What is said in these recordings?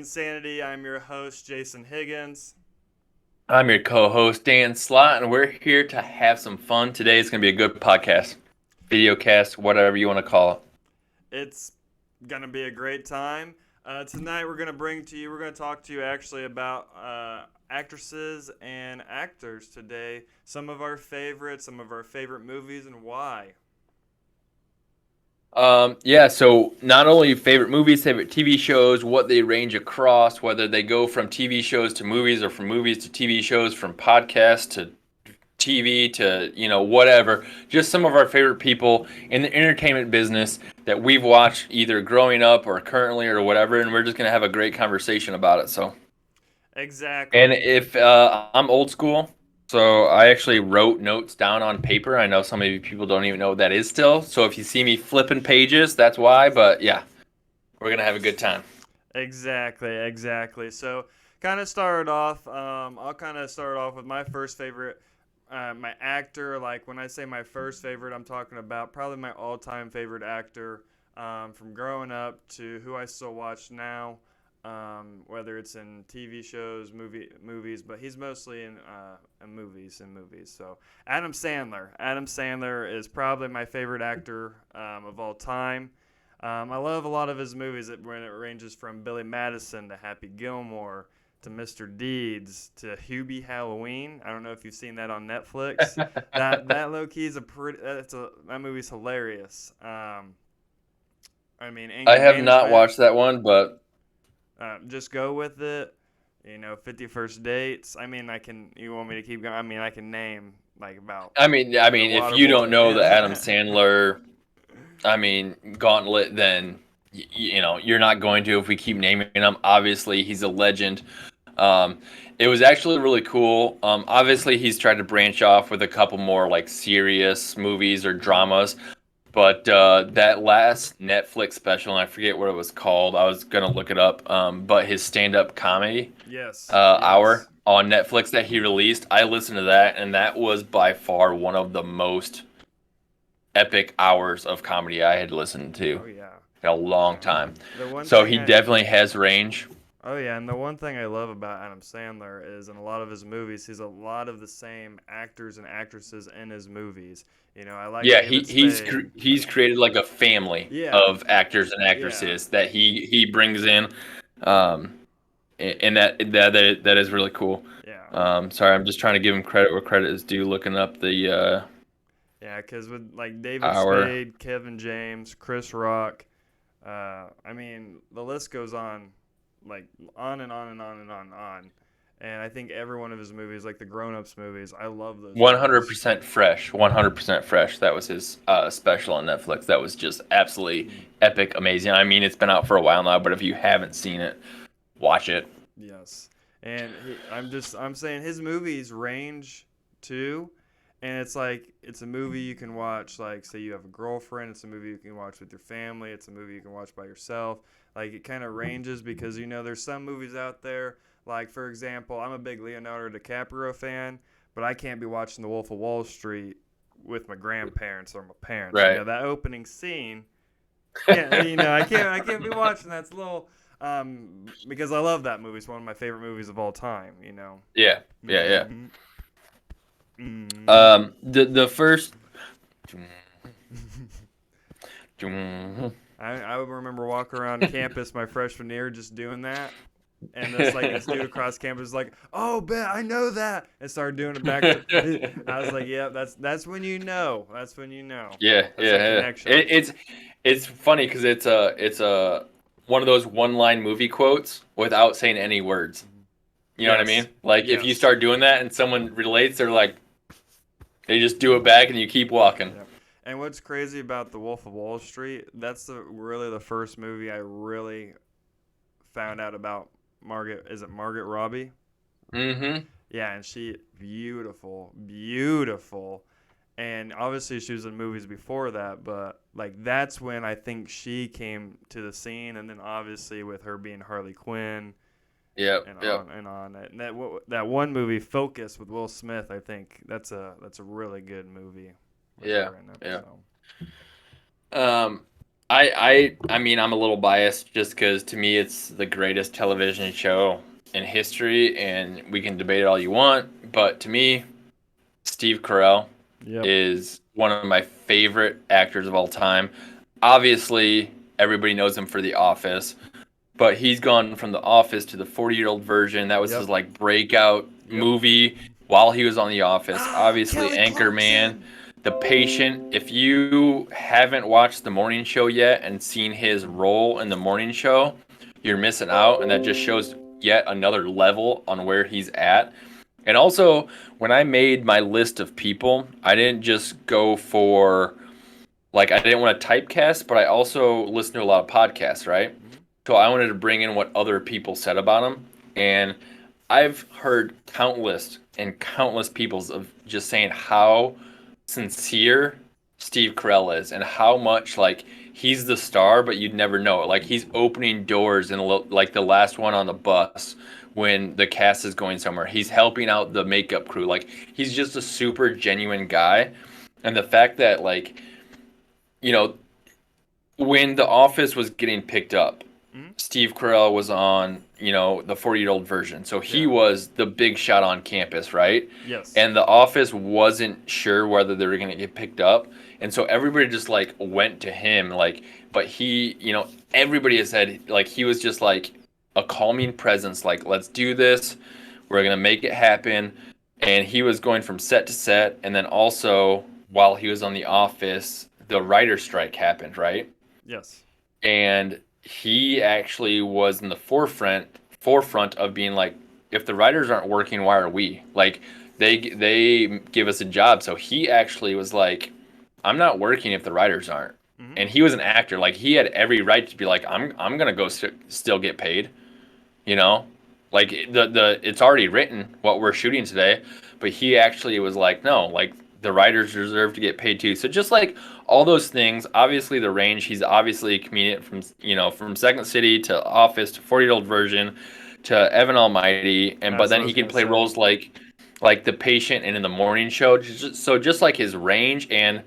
Higginsanity. I'm your host, Jason Higgins. I'm your co-host Dan Slott, and we're here to have some fun. Today is going to be a good podcast, video cast, whatever you want to call it. It's going to be a great time. Tonight, we're going to talk to you actually about actresses and actors today. Some of our favorite movies, and why. So not only favorite movies, favorite TV shows, what they range across, whether they go from TV shows to movies or from movies to TV shows, from podcasts to TV to, whatever. Just some of our favorite people in the entertainment business that we've watched either growing up or currently or whatever, and we're just going to have a great conversation about it. So. And Exactly. if I'm old school, so I actually wrote notes down on paper. I know some of you people don't even know what that is still. So if you see me flipping pages, that's why. But yeah, we're gonna have a good time. Exactly. So, I'll kind of start off with my first favorite, my actor. Like when I say my first favorite, I'm talking about probably my all-time favorite actor from growing up to who I still watch now. Whether it's in TV shows, movies, but he's mostly in movies. So Adam Sandler. Adam Sandler is probably my favorite actor of all time. I love a lot of his movies when it ranges from Billy Madison to Happy Gilmore to Mr. Deeds to Hubie Halloween. I don't know if you've seen that on Netflix. That low key is that movie's hilarious. I Anger have not Management. watched that one, but Just go with it. 50 First Dates. I can. You want me to keep going? I can name like about I mean, the if you don't Waterboy. know the Adam Sandler, Gauntlet, then you're not going to if we keep naming him. Obviously, he's a legend. Um, it was actually really cool. Obviously, he's tried to branch off with a couple more like serious movies or dramas, but that last Netflix special, and I forget what it was called. I was gonna look it up. But his stand-up comedy Yes. hour Yes. on Netflix that he released, I listened to that, and that was by far one of the most epic hours of comedy I had listened to Oh yeah. in a long Um, time. the one So thing he I definitely has range. Oh yeah, and the one thing I love about Adam Sandler is in a lot of his movies, he's a lot of the same actors and actresses in his movies. I like Yeah, David he's Spade. he's created like a family Yeah, of actors and yeah, actresses that he brings in, um, and that is really cool. yeah, Sorry, I'm just trying to give him credit where credit is due. Looking up the yeah. Because with like David hour. Spade, Kevin James, Chris Rock, the list goes on, like on and on and on and on and on. And I think every one of his movies, like the Grown Ups movies, I love those movies. 100% fresh. 100% fresh. That was his special on Netflix. That was just absolutely Mm. epic, amazing. I mean, it's been out for a while now, but if you haven't seen it, watch it. Yes, and I'm saying his movies range too, and it's like it's a movie you can watch. Like, say you have a girlfriend, it's a movie you can watch with your family. It's a movie you can watch by yourself. Like it kind of ranges because there's some movies out there. Like for example, I'm a big Leonardo DiCaprio fan, but I can't be watching The Wolf of Wall Street with my grandparents or my parents. Right. That opening scene. Yeah, I can't be watching that. It's a little because I love that movie. It's one of my favorite movies of all time. Yeah. Yeah. Yeah. Mm-hmm. Mm-hmm. The first. I would remember walking around campus my freshman year just doing that. And this like this dude across campus was like, "Oh, bet I know that," and started doing it back to. I was like, "Yeah, that's when you know. That's when you know. Yeah, That's a yeah, yeah. connection." It's funny because it's a one of those one line movie quotes without saying any words. You know what I mean? Yes, Like if you yes. start doing that and someone relates, they're like they just do it back and you keep walking. Yeah. And what's crazy about The Wolf of Wall Street? That's really the first movie I really found out about Margaret. Is it Margaret Robbie? Mm-hmm. Yeah, and she beautiful, beautiful. And obviously she was in movies before that, but like that's when I think she came to the scene, and then obviously with her being Harley Quinn Yep, and yep. on and on. And that one movie, Focus with Will Smith, I think that's a really good movie with Yeah, her in it. yeah. So Um, I mean, I'm a little biased just because to me it's the greatest television show in history, and we can debate it all you want. But to me, Steve Carell Yep. is one of my favorite actors of all time. Obviously, everybody knows him for The Office, but he's gone from The Office to the 40-year-old version. That was his Yep. like breakout Yep. movie while he was on The Office. Obviously, Kelly Anchorman, Clarkson. The Patient. If you haven't watched The Morning Show yet and seen his role in The Morning Show, you're missing out, and that just shows yet another level on where he's at. And also, when I made my list of people, I didn't just go for like I didn't want to typecast, but I also listened to a lot of podcasts, right? Mhm. So I wanted to bring in what other people said about him, and I've heard countless and countless people's of just saying how sincere Steve Carell is, and how much like he's the star, but you'd never know it. Like he's opening doors in like the last one on the bus when the cast is going somewhere. He's helping out the makeup crew. Like he's just a super genuine guy, and the fact that like you know when The Office was getting picked up, Mhm. Steve Carell was on, the 40-year-old version. So he Yeah. was the big shot on campus, right? Yes. And The Office wasn't sure whether they were going to get picked up. And so everybody just like went to him like but he, everybody has said like he was just like a calming presence like let's do this. We're going to make it happen. And he was going from set to set, and then also while he was on The Office, the writer's strike happened, right? Yes. And he actually was in the forefront of being like, if the writers aren't working, why are we? Like they give us a job. So he actually was like, I'm not working if the writers aren't. Mhm. And he was an actor. Like he had every right to be like, I'm gonna go still get paid. You know, like the it's already written what we're shooting today, but he actually was like, no, like the writers deserve to get paid too. So just like all those things, obviously the range, he's obviously a comedian from from Second City to Office to 40-year-old version to Evan Almighty, and but That's what then I he was can gonna play say. roles like the patient and in the morning show. So just like his range, and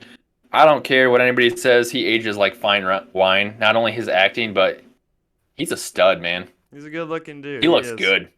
I don't care what anybody says, he ages like fine wine. Not only his acting, but he's a stud, man. He's a good-looking dude. He He looks is. good.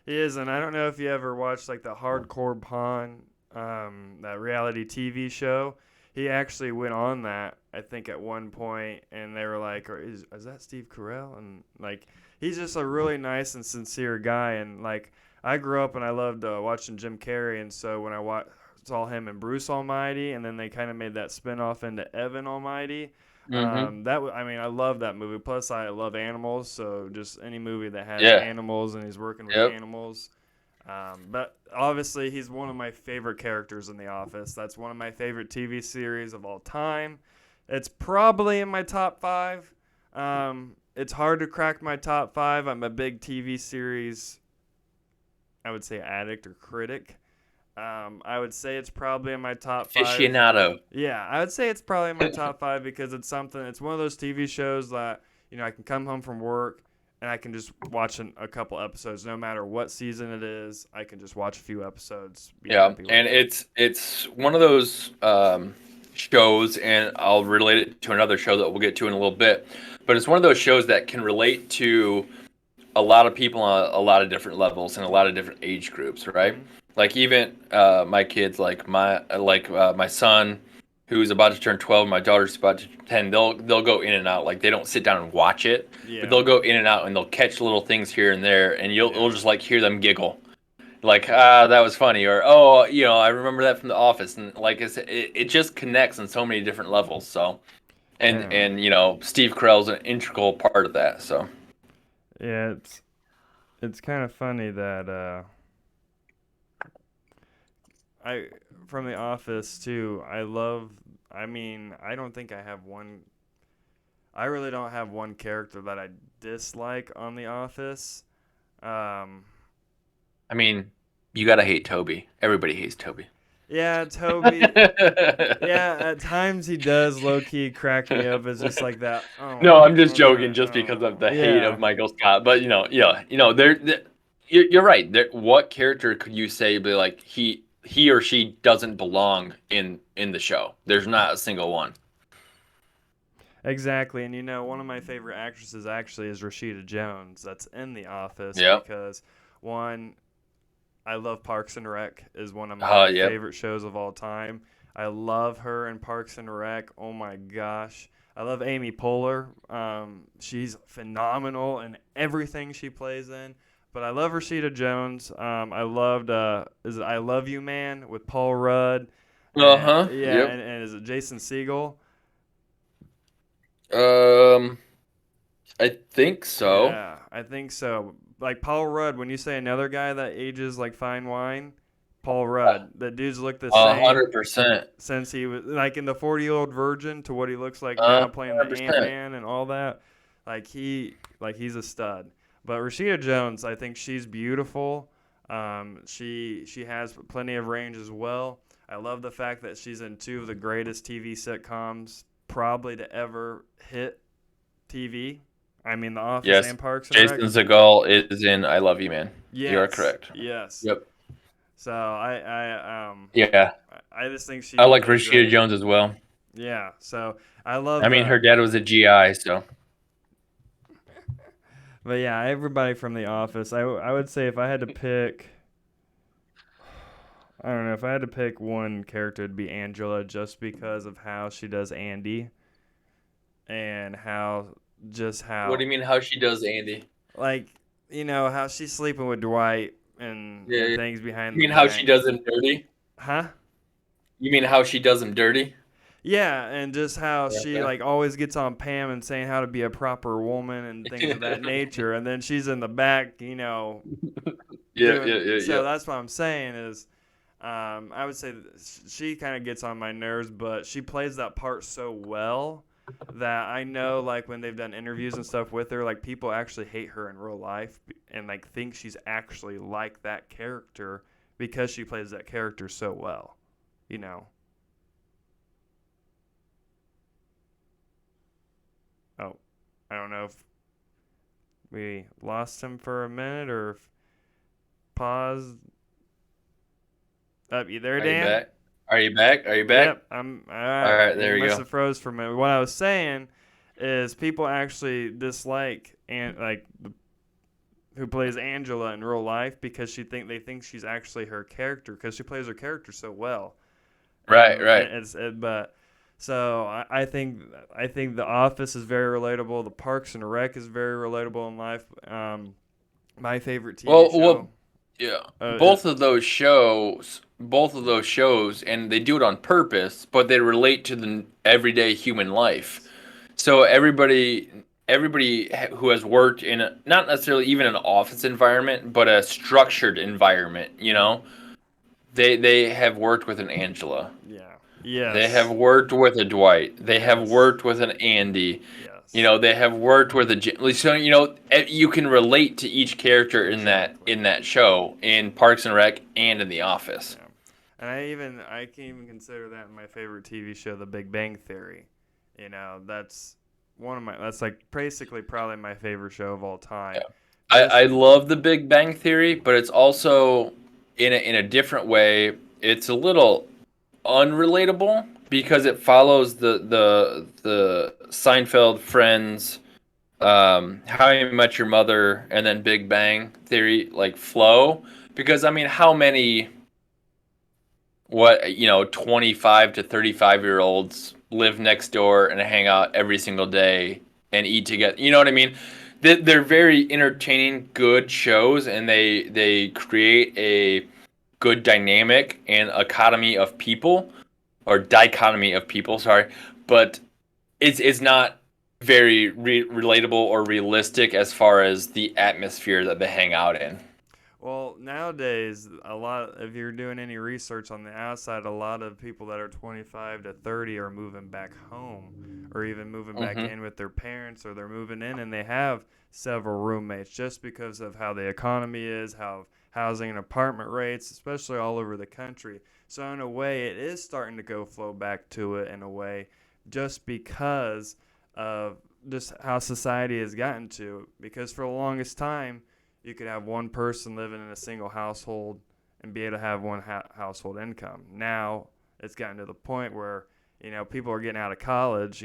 He is, and I don't know if you ever watched like the Hardcore Pawn, that reality TV show. He actually went on that, I think, at one point, and they were like, "Is that Steve Carell?" And like, he's just a really nice and sincere guy. And like, I grew up and I loved watching Jim Carrey, and so when I saw him and Bruce Almighty, and then they kind of made that spinoff into Evan Almighty. Hmm. I mean, I love that movie. Plus, I love animals, so just any movie that has Yeah. animals and he's working with Yep. animals. But obviously, he's one of my favorite characters in The Office. That's one of my favorite TV series of all time. It's probably in my top five. It's hard to crack my top five. I'm a big TV series, I would say, addict or critic. I would say it's probably in my top five. Aficionado. Yeah, I would say it's probably in my top five because it's something. It's one of those TV shows that I can come home from work and I can just watch a couple episodes, no matter what season it is. I can just watch a few episodes, be Yeah, happy and with it. it's one of those shows, and I'll relate it to another show that we'll get to in a little bit. But it's one of those shows that can relate to a lot of people on a lot of different levels and a lot of different age groups, right? Hmm. Like even my kids, my son, who's about to turn 12, my daughter's about to 10. They'll go in and out. Like they don't sit down and watch it, but Yeah, they'll go in and out and they'll catch little things here and there, and you'll yeah, just like hear them giggle, like that was funny, or I remember that from The Office, and like it just connects on so many different levels. So and yeah, and Steve Carell's an integral part of that. So yeah. It's kind of funny that I from The Office too. I love. I mean, I don't think I have one. I really don't have one character that I dislike on The Office. Um, I mean, you gotta hate Toby. Everybody hates Toby. yeah, Toby. Yeah, at times he does low key crack me up as just like that. Oh my No, I'm just god. joking, just because of Oh, the hate of yeah. Michael Scott. But yeah, you're right. What character could you say be like he or she doesn't belong in the show? There's not a single one. Exactly, and one of my favorite actresses actually is Rashida Jones. That's in The Office Yep. because one, I love Parks and Rec is one of my Yep. favorite shows of all time. I love her in Parks and Rec. Oh my gosh. I love Amy Poehler. She's phenomenal in everything she plays in. But I love Rashida Jones. I loved is it I Love You Man with Paul Rudd. And Uh-huh. yeah, Yep. and is it Jason Segel? Um, I think so. Yeah, I think so. Like Paul Rudd, when you say another guy that ages like fine wine, Paul Rudd. The dudes look the same 100%. since he was like in the 40-year-old virgin to what he looks like now playing the 100%. Ant-Man and all that. He's a stud. But Rashida Jones, I think she's beautiful. She has plenty of range as well. I love the fact that she's in two of the greatest TV sitcoms probably to ever hit TV. I mean, The Office Yes. and Parks and Rec. Jason Segel is in I Love You, Man. You are Yes, correct. yes. Yep. So Yeah. I just think I she like plays Rashida great. Jones as well. Yeah. So I love I mean, her the. dad was a GI, so. But yeah, everybody from The Office. I would say if I had to pick, I don't know, if I had to pick one character, it'd be Angela, just because of how she does Andy, and What do you mean how she does Andy? like how she's sleeping with Dwight and Yeah. and You things behind the mean how she back. does him dirty? Huh? You mean how she does him dirty? Yeah, and just how she Yeah. like always gets on Pam and saying how to be a proper woman and things of that nature, and then she's in the back, Yeah, yeah, doing. yeah, yeah. So that's what I'm saying is, I would say that she kind of gets on my nerves, but she plays that part so well that I know like when they've done interviews and stuff with her, like people actually hate her in real life and like think she's actually like that character because she plays that character so well, you know. Oh, I don't know if we lost him for a minute or if paused. Up, you there, Are you Dan? back? Are you back? Are you back? Yep, I'm all All right. right, You there you must go. have froze for a minute. What I was saying is people actually dislike and like who plays Angela in real life because they think she's actually her character because she plays her character so well. Right, right. But so I think The Office is very relatable. The Parks and Rec is very relatable in life. My favorite TV Well, show. yeah. Is, Both of those shows, and they do it on purpose, but they relate to the everyday human life. So everybody who has worked in not necessarily even an office environment, but a structured environment, they have worked with an Angela. yeah. They have Yes. worked with a Dwight. They have Yes. worked with an Andy. Yes. They have worked with so you can relate to each character in that Exactly. in that show in Parks and Rec and in The Office. Yeah. And I can even consider that my favorite TV show, The Big Bang Theory. That's that's like basically probably my favorite show of all Yeah. time. I Just love The Big Bang Theory, but it's also in a different way. It's a little unrelatable because it follows the Seinfeld, Friends, How I Met Your Mother, and then Big Bang Theory like flow. Because I mean, how many 25 to 35 year olds live next door and hang out every single day and eat together? You know what I mean? They're very entertaining, good shows, and they create a good dynamic and economy of people or dichotomy of people. Sorry, but it's not very relatable or realistic as far as the atmosphere that they hang out in. well, nowadays if you're doing any research on the outside, a lot of people that are 25 to 30 are moving back home or even moving back Hmm. in with their parents or they're moving in and they have several roommates just because of how the economy is, how housing and apartment rates, especially all over the country. So in a way, it is starting to go flow back to it in a way just because of just how society has gotten to. Because for the longest time, you could have one person living in a single household and be able to have one household income. Now it's gotten to the point where people are getting out of college,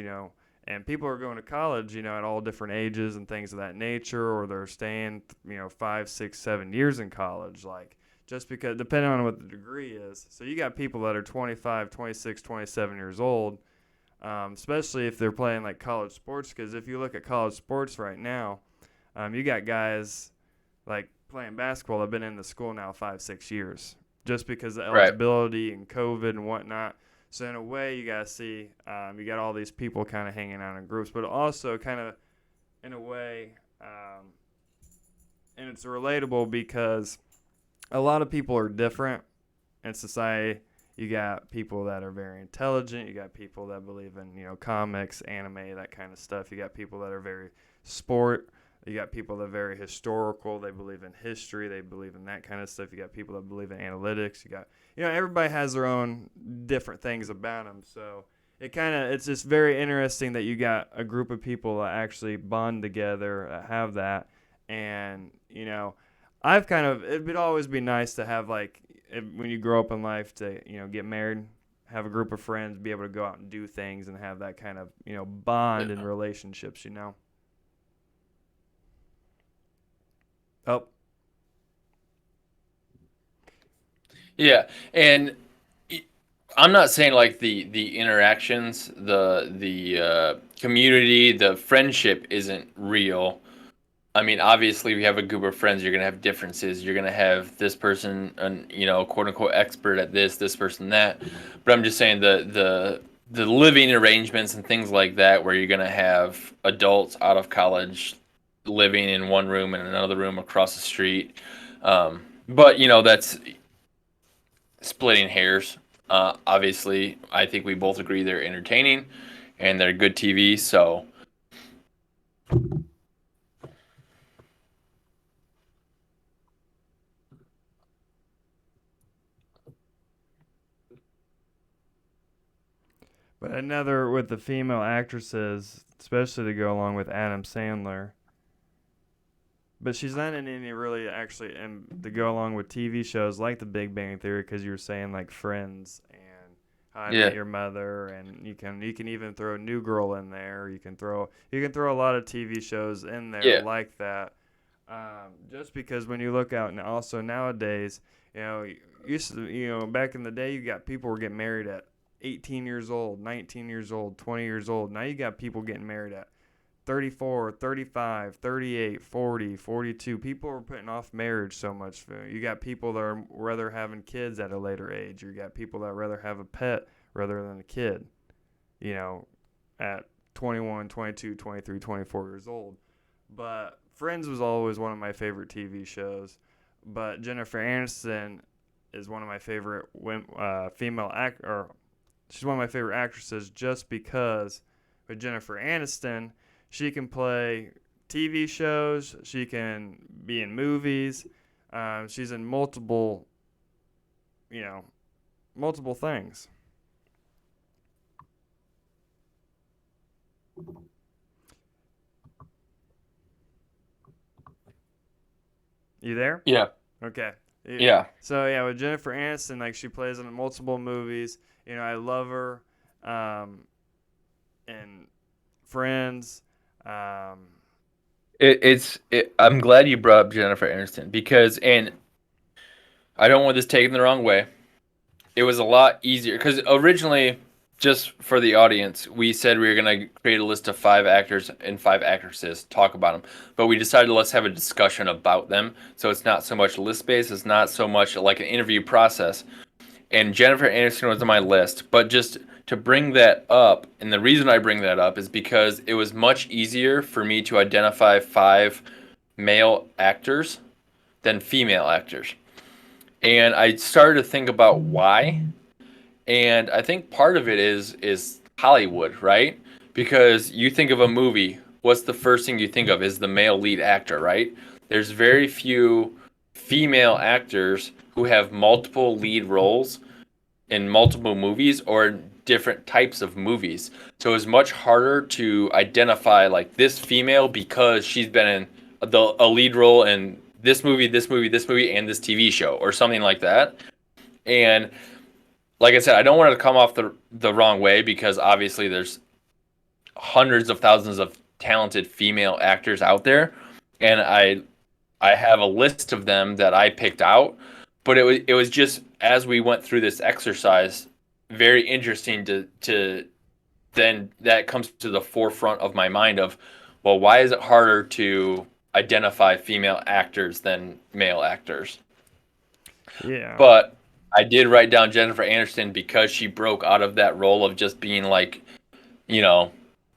And people are going to college, at all different ages and things of that nature, or they're staying, 5, 6, 7 years in college. Like, just because, depending on what the degree is. So you got people that are 25, 26, 27 years old, especially if they're playing like college sports. Because if you look at college sports right now, you got guys like playing basketball that have been in the school now 5, 6 years, just because of Right. eligibility and COVID and whatnot. So in a way, you gotta see, you got all these people kind of hanging out in groups, but also kind of in a way, and it's relatable because a lot of people are different in society. You got people that are very intelligent. You got people that believe in comics, anime, that kind of stuff. You got people that are very sport. You got people that are very historical. They believe in history. They believe in that kind of stuff. You got people that believe in analytics. You got, everybody has their own different things about them. So it's just very interesting that you got a group of people that actually bond together, have that. And, it would always be nice to have, like, when you grow up in life to, get married, have a group of friends, be able to go out and do things and have that kind of, bond and relationships, Oh, Yeah, and I'm not saying like the interactions, the community, the friendship isn't real. I mean, obviously, we have a group of friends. You're gonna have differences. You're gonna have this person, quote unquote, expert at this person that. But I'm just saying the living arrangements and things like that, where you're gonna have adults out of college living in one room and another room across the street. But that's splitting hairs. Obviously, I think we both agree they're entertaining and they're good TV. So but another with the female actresses, especially to go along with Adam Sandler. But she's not in any really actually, and to go along with TV shows like The Big Bang Theory, because you were saying like Friends and How I Met yeah, Your Mother, and you can even throw New Girl in there. You can throw a lot of TV shows in there yeah, like that. Just because when you look out, and also nowadays, used to, back in the day, you got people were getting married at 18 years old, 19 years old, 20 years old. Now you got people getting married at 34, 35, 38, 40, 42. People are putting off marriage so much. You got people that are rather having kids at a later age. You got people that rather have a pet rather than a kid, at 21, 22, 23, 24 years old. But Friends was always one of my favorite TV shows. But Jennifer Aniston is one of my favorite female or she's one of my favorite actresses just because with Jennifer Aniston, she can play TV shows. She can be in movies. She's in multiple things. You there? yeah, Okay. yeah. So yeah, with Jennifer Aniston, like she plays in multiple movies. I love her. And Friends. I'm glad you brought up Jennifer Aniston because, and I don't want this taken the wrong way. It was a lot easier because originally, just for the audience, we said we were gonna create a list of 5 actors and 5 actresses, talk about them, but we decided let's have a discussion about them. So it's not so much list based, it's not so much like an interview process. And Jennifer Aniston was on my list, but just to bring that up, and the reason I bring that up is because it was much easier for me to identify 5 male actors than female actors. And I started to think about why. And I think part of it is Hollywood, right? Because you think of a movie, what's the first thing you think of is the male lead actor, right? There's very few female actors who have multiple lead roles in multiple movies or different types of movies. So it's much harder to identify like this female because she's been in a lead role in this movie, this movie, this movie, and this TV show or something like that. And like I said, I don't want it to come off the wrong way because obviously there's hundreds of thousands of talented female actors out there, and I have a list of them that I picked out, but it was just as we went through this exercise, very interesting to then that comes to the forefront of my mind of, well, why is it harder to identify female actors than male actors? Yeah. But I did write down Jennifer Aniston because she broke out of that role of just being like, you know,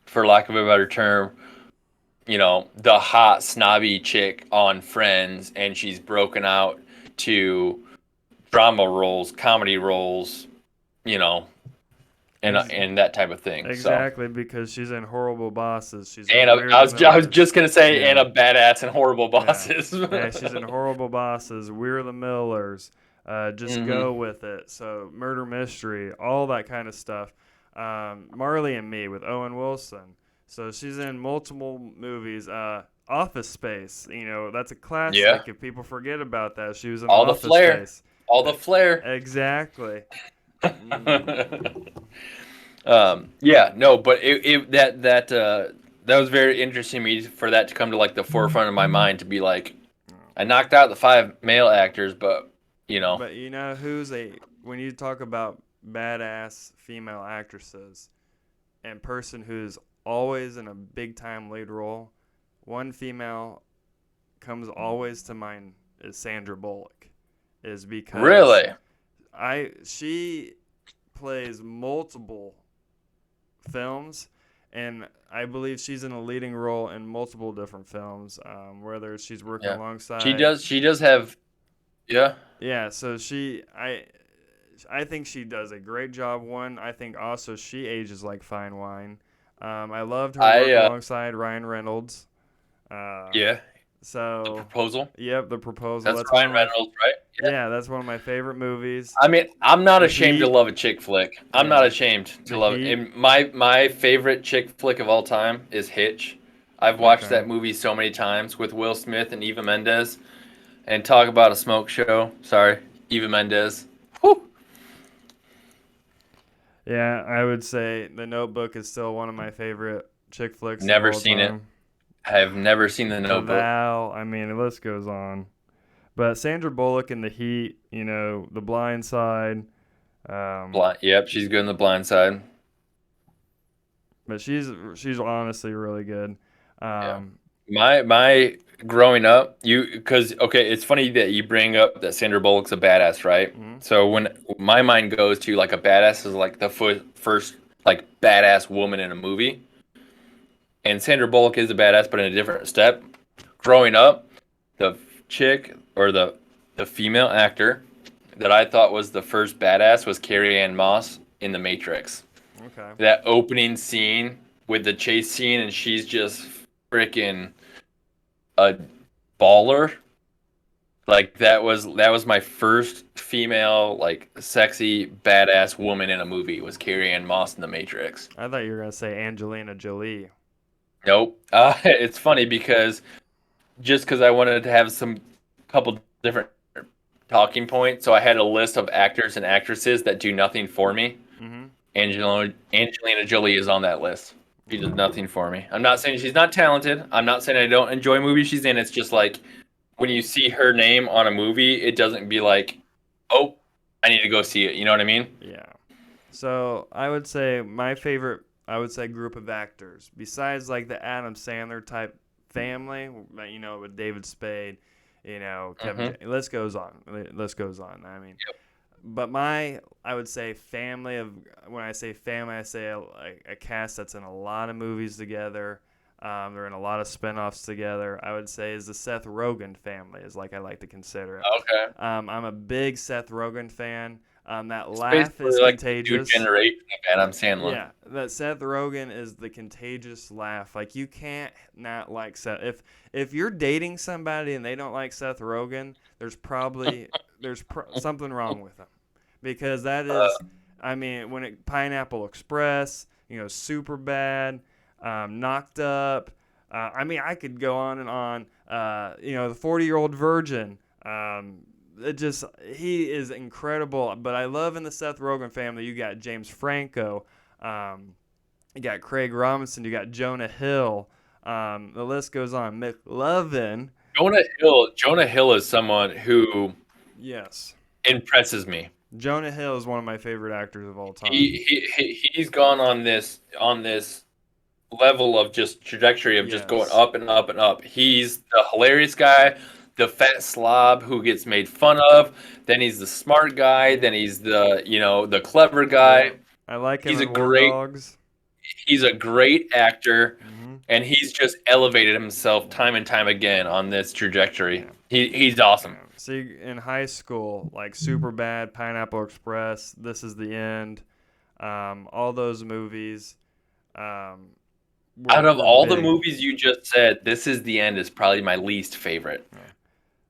for lack of a better term, the hot snobby chick on Friends, and she's broken out to drama roles, comedy roles, you know, and that type of thing. So, Exactly, because she's in Horrible Bosses. She's and in We're I the was Millers. just gonna say, and Yeah. a badass and horrible Yeah. bosses. Yeah, she's in Horrible Bosses, We're the Millers, Just hmm Go With It. So Murder Mystery, all that kind of stuff. Marley and Me with Owen Wilson. So she's in multiple movies. Office Space, that's a Yeah, classic. If people forget about that, she was in all the Office flair, Space. all the flair. Exactly. Mm. Yeah, no, but that was very interesting to me for that to come to like the forefront of my mind to be like, I knocked out the 5 male actors, but But when you talk about badass female actresses and person who's always in a big time lead role, one female comes always to mind is Sandra Bullock, is because really, she plays multiple films, and I believe she's in a leading role in multiple different films, whether she's working yeah, she alongside. does. She does have, yeah, Yeah, so I think she does a great job. One, I think also she ages like fine wine. I loved her work I alongside Ryan Reynolds. Um, yeah, the so, proposal. yep, The Proposal. That's That's one Ryan of my Reynolds, right? Yeah. Yeah, that's one of my favorite movies. I mean, I'm not The ashamed to Heat. love a chick flick. I'm not Yeah, ashamed to The love it. Heat. And my favorite chick flick of all time is Hitch. I've watched Okay. that movie so many times with Will Smith and Eva Mendes. And talk about a smoke show. Sorry, Eva Mendes. Whew. Yeah, I would say The Notebook is still one of my favorite chick flicks of Never all seen it. time. I have never seen The The Notebook. Vow. I mean, the list goes on. But Sandra Bullock in The Heat, The Blind Side. Blind. Yep, she's good in The Blind Side. But she's honestly really good. Yeah. Um, My growing up, because okay, it's funny that you bring up that Sandra Bullock's a badass, right? mhm. So when my mind goes to like a badass is like the first like badass woman in a movie, and Sandra Bullock is a badass, but in a different step. Growing up, the chick or the female actor that I thought was the first badass was Carrie Ann Moss in The Matrix. Okay. That opening scene with the chase scene, and she's just freaking a baller. Like that was my first female like sexy badass woman in a movie was Carrie Ann Moss in The Matrix. I thought you were going to say Angelina Jolie. Nope. It's funny because just because I wanted to have some couple different talking points, so I had a list of actors and actresses that do nothing for me. Mm-hmm. Angelina Jolie is on that list. She does nothing for me. I'm not saying she's not talented. I'm not saying I don't enjoy movies she's in. It's just like when you see her name on a movie, it doesn't be like, oh, I need to go see it. You know what I mean? Yeah. So I would say my favorite, group of actors, besides like the Adam Sandler type family, with David Spade, Kevin. Mm-hmm. List goes on. List goes on. I mean, Yep. but I would say family of. When I say family, I say a cast that's in a lot of movies together. They're in a lot of spinoffs together. I would say is the Seth Rogen family is like I like to consider it. Okay. I'm a big Seth Rogen fan. That It's laugh is basically like the new contagious. generation of Adam Sandler. Yeah, that Seth Rogen is the contagious laugh. Like you can't not like Seth. If you're dating somebody and they don't like Seth Rogen, there's something wrong with them, because that is, I mean, Pineapple Express, Super Bad, Knocked Up. I mean, I could go on and on. The 40-Year-Old Virgin. He is incredible. But I love in the Seth Rogen family, you got James Franco, You got Craig Robinson. You got Jonah Hill. The list goes on. McLovin. Jonah Hill is someone who Yes. impresses me. Jonah Hill is one of my favorite actors of all time. He's gone on this level of just trajectory of just going Yes. up and up and up. He's the hilarious guy, the fat slob who gets made fun of. Then he's the smart guy. Then he's the clever Yeah. guy. I like him He's a in War great Dogs. he's a great actor, Hmm. and he's just elevated himself time and time again on this trajectory. Yeah. He's awesome. Yeah. See, in high school, like Super Bad, Pineapple Express, This Is the End, all those movies Out of were all the big. movies you just said, This Is the End is probably my least favorite.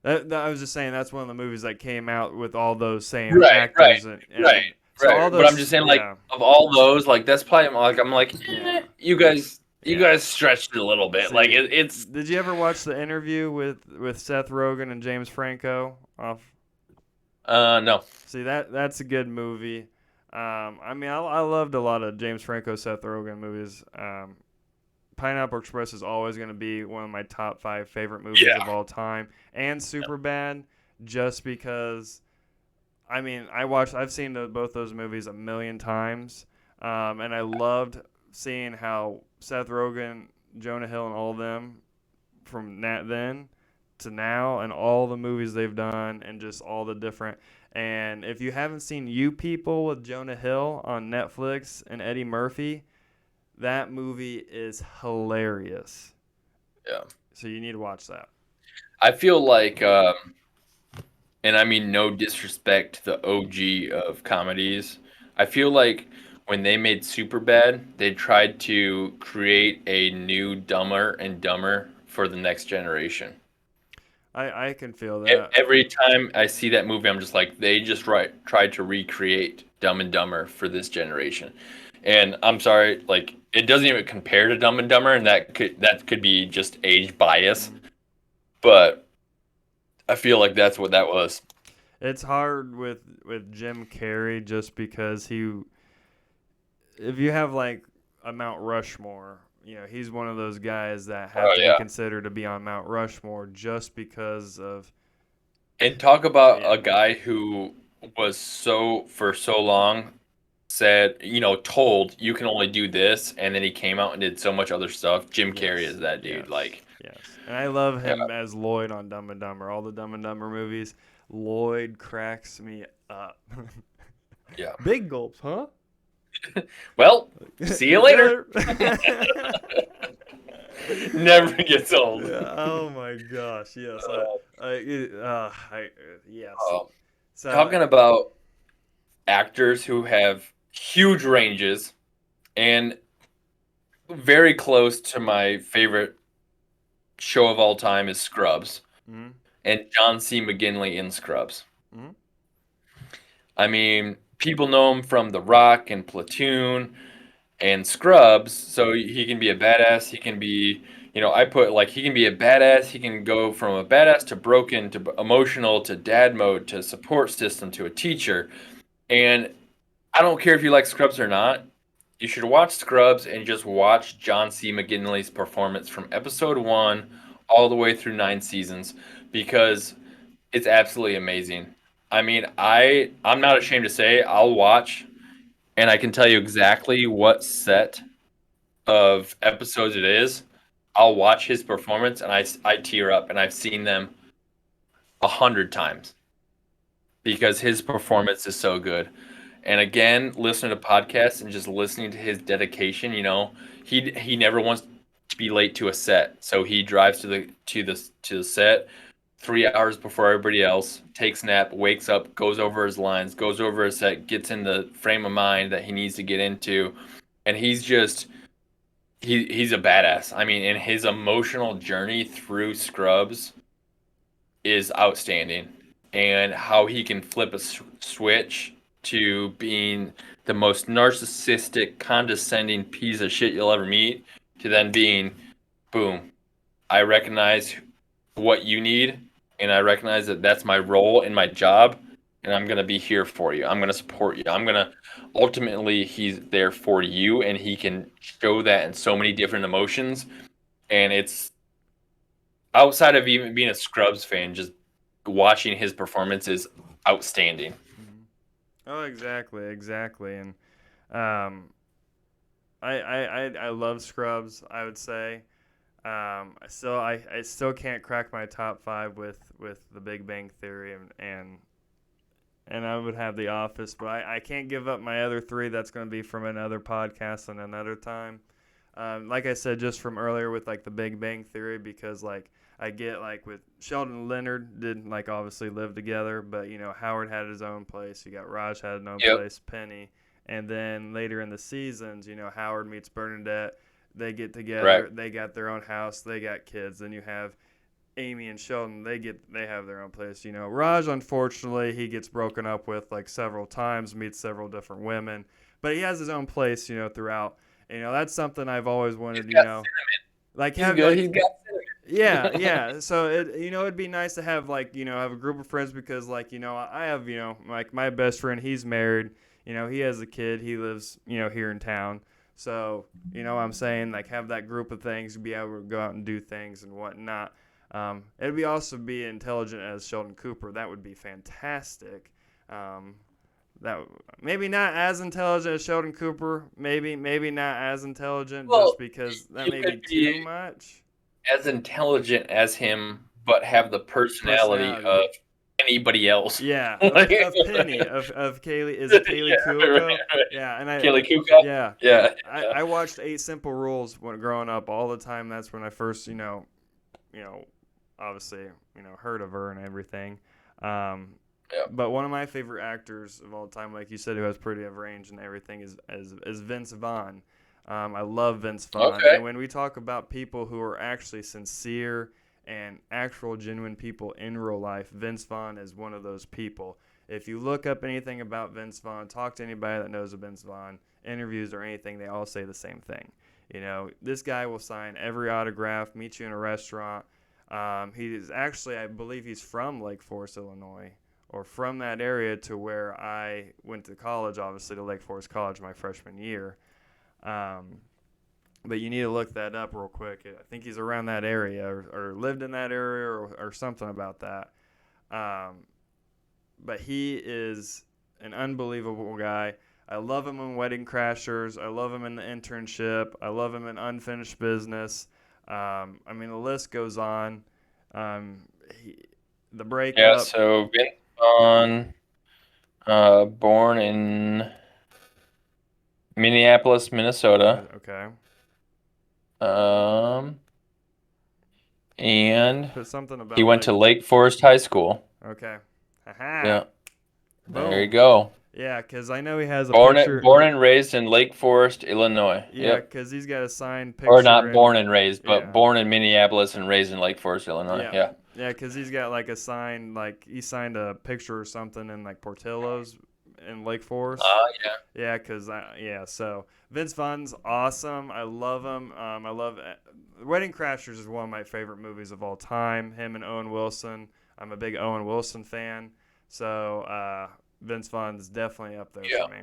Yeah. I was just saying that's one of the movies that came out with all those same Right, right, actors and right, so all right. But I'm those, just saying, like, yeah, of all those, like that's probably like I'm like, yeah, you guys, yeah. stretched it a little bit. Like See, it's did you ever watch the interview with Seth Rogen and James Franco off? no. See, that's a good movie. I mean, I loved a lot of James Franco, Seth Rogen movies. Pineapple Express is always going to be one of my top 5 favorite movies Yeah. of all time, and Superbad, just because. I mean, I've seen both those movies a million times, and I loved seeing how Seth Rogen, Jonah Hill, and all of them from then to now, and all the movies they've done, and just all the different. And if you haven't seen You People with Jonah Hill on Netflix and Eddie Murphy, that movie is hilarious. Yeah. So you need to watch that. I feel like, and I mean no disrespect to the OG of comedies. I feel like when they made Superbad, they tried to create a new Dumber and Dumber for the next generation. I can feel that. Every time I see that movie, I'm just like, they just tried to recreate Dumb and Dumber for this generation. And I'm sorry, like it doesn't even compare to Dumb and Dumber, and that could be just age bias. But I feel like that's what that was. It's hard with Jim Carrey just because if you have like a Mount Rushmore, he's one of those guys that have Oh to be yeah. considered to be on Mount Rushmore just because of And talk about yeah. a guy who was for so long said, told you can only do this, and then he came out and did so much other stuff. Jim Carrey Yes, is that dude. yes, Like, yes. And I love yeah, him as Lloyd on Dumb and Dumber. All the Dumb and Dumber movies, Lloyd cracks me up. yeah. Big gulps, huh? Well, see you later. Yeah. Never gets old. Oh my gosh, yes. Yes. So Talking about actors who have huge ranges and very close to my favorite show of all time is Scrubs mhm, and John C. McGinley in Scrubs. mhm, I mean, people know him from The Rock and Platoon and Scrubs, so he can be a badass. He can be, I put like he can be a badass. He can go from a badass to broken to emotional to dad mode to support system to a teacher. And I don't care if you like Scrubs or not. You should watch Scrubs and just watch John C. McGinley's performance from episode 1 all the way through 9 seasons because it's absolutely amazing. I mean, I'm not ashamed to say I'll watch and I can tell you exactly what set of episodes it is. I'll watch his performance and I tear up, and I've seen them 100 times because his performance is so good. And again, listening to podcasts and just listening to his dedication, he never wants to be late to a set, so he drives to the set 3 hours before everybody else, takes a nap, wakes up, goes over his lines, goes over his set, gets in the frame of mind that he needs to get into, and he's a badass. I mean, and his emotional journey through Scrubs is outstanding, and how he can flip a switch to being the most narcissistic, condescending piece of shit you'll ever meet, to then being, boom, I recognize what you need, and I recognize that that's my role in my job, and I'm gonna be here for you. I'm gonna support you. I'm gonna ultimately he's there for you, and he can show that in so many different emotions. And it's outside of even being a Scrubs fan, just watching his performance is outstanding. Mhm. Oh, exactly, and um, I love Scrubs. I would say. I still can't crack my top five with The Big Bang Theory and I would have The Office, but I can't give up my other three. That's going to be from another podcast and another time. Like I said just from earlier with like The Big Bang Theory, because like I get like with Sheldon and Leonard didn't like obviously live together, but you know Howard had his own place. You got Raj had his own Yep. place, Penny, and then later in the seasons, you know Howard meets Bernadette. They get Right. together. They got their own house. They got kids. Then you have Amy and Sheldon. They have their own place. You know Raj, unfortunately, he gets broken up with like several times, meets several different women, but he has his own place. You know throughout. You know that's something I've always He's wanted. You got know, like he's have good. like He's got yeah. So it'd be nice to have like have a group of friends because like I have like my best friend. He's married. You know, he has a kid. He lives here in town. So what I'm saying like have that group of things, be able to go out and do things and whatnot. It'd be also be intelligent as Sheldon Cooper. That would be fantastic. Um, that maybe not as intelligent as Sheldon Cooper. Maybe not as intelligent just well. because that You may be could be too much as intelligent as him, but have the personality personality. of anybody else. Yeah, Like, of Penny of Kaylee. Is it Kaylee yeah, right, Cuoco? right. Yeah, Kelly Kuka. yeah, Yeah, yeah. I watched Eight Simple Rules when growing up all the time. That's when I first obviously heard of her and everything. Um, Yeah. but one of my favorite actors of all time, like you said, who has pretty of range and everything, is Vince Vaughn. I love Vince Vaughn, Okay. and when we talk about people who are actually sincere and actual genuine people in real life, Vince Vaughn is one of those people. If you look up anything about Vince Vaughn, talk to anybody that knows of Vince Vaughn, interviews or anything, they all say the same thing. This guy will sign every autograph, meet you in a restaurant. He is actually, I believe, he's from Lake Forest, Illinois, or from that area to where I went to college, obviously to Lake Forest College my freshman year. Um, but you need to look that up real quick. I think he's around that area or lived in that area or something about that. Um, but he is an unbelievable guy. I love him in Wedding Crashers. I love him in The Internship. I love him in Unfinished Business. I mean, the list goes on. Um, he, the Yeah. breakup. So Vince Vaughn, born in Minneapolis, Minnesota. Okay. Um, and Put something he about went like. to Lake Forest High School. Okay. Haha. Yeah. There you Boom. go. Yeah, because I know he has a Born picture. born and raised in Lake Forest, Illinois. Yeah, Yep. because he's got a signed Or picture not born in. and raised, but Yeah. born in Minneapolis and raised in Lake Forest, Illinois. Yeah. Yeah. Yeah, because he's got like a sign, like he signed a picture or something in like Portillo's in Lake Forest. Yeah. Yeah, yeah, so Vince Vaughn's awesome. I love him. I love Wedding Crashers is one of my favorite movies of all time. Him and Owen Wilson. I'm a big Owen Wilson fan. So Vince Vaughn's definitely up there Yeah. for me.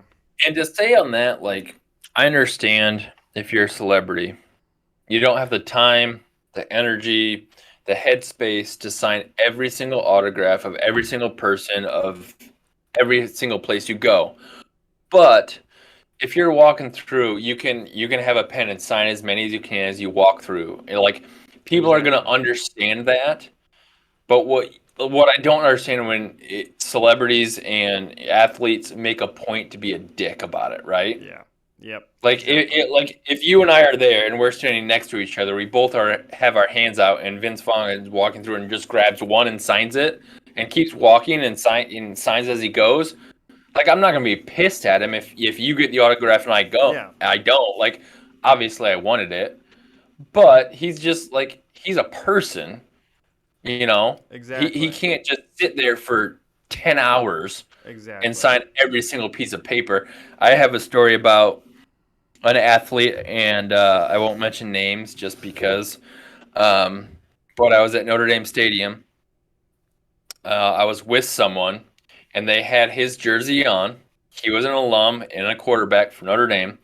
And to say on that, like, I understand if you're a celebrity, you don't have the time, the energy, the headspace to sign every single autograph of every single person of every single place you go. But if you're walking through, you can have a pen and sign as many as you can as you walk through. And like people are gonna Exactly. understand that. But what I don't understand when celebrities and athletes make a point to be a dick about it, right? Yeah. Yep. Like Exactly. like if you and I are there and we're standing next to each other, we both are have our hands out, and Vince Vaughn is walking through and just grabs one and signs it, and keeps walking and signs as he goes. Like I'm not gonna be pissed at him if you get the autograph and Yeah. I don't. Like obviously I wanted it, but he's just like he's a person, you know. He Exactly. can't just sit there for 10 hours and Exactly. sign every single piece of paper. I have a story about an athlete, and I won't mention names just because. But I was at Notre Dame Stadium. I was with someone, and they had his jersey on. He was an alum and a quarterback for Notre Dame.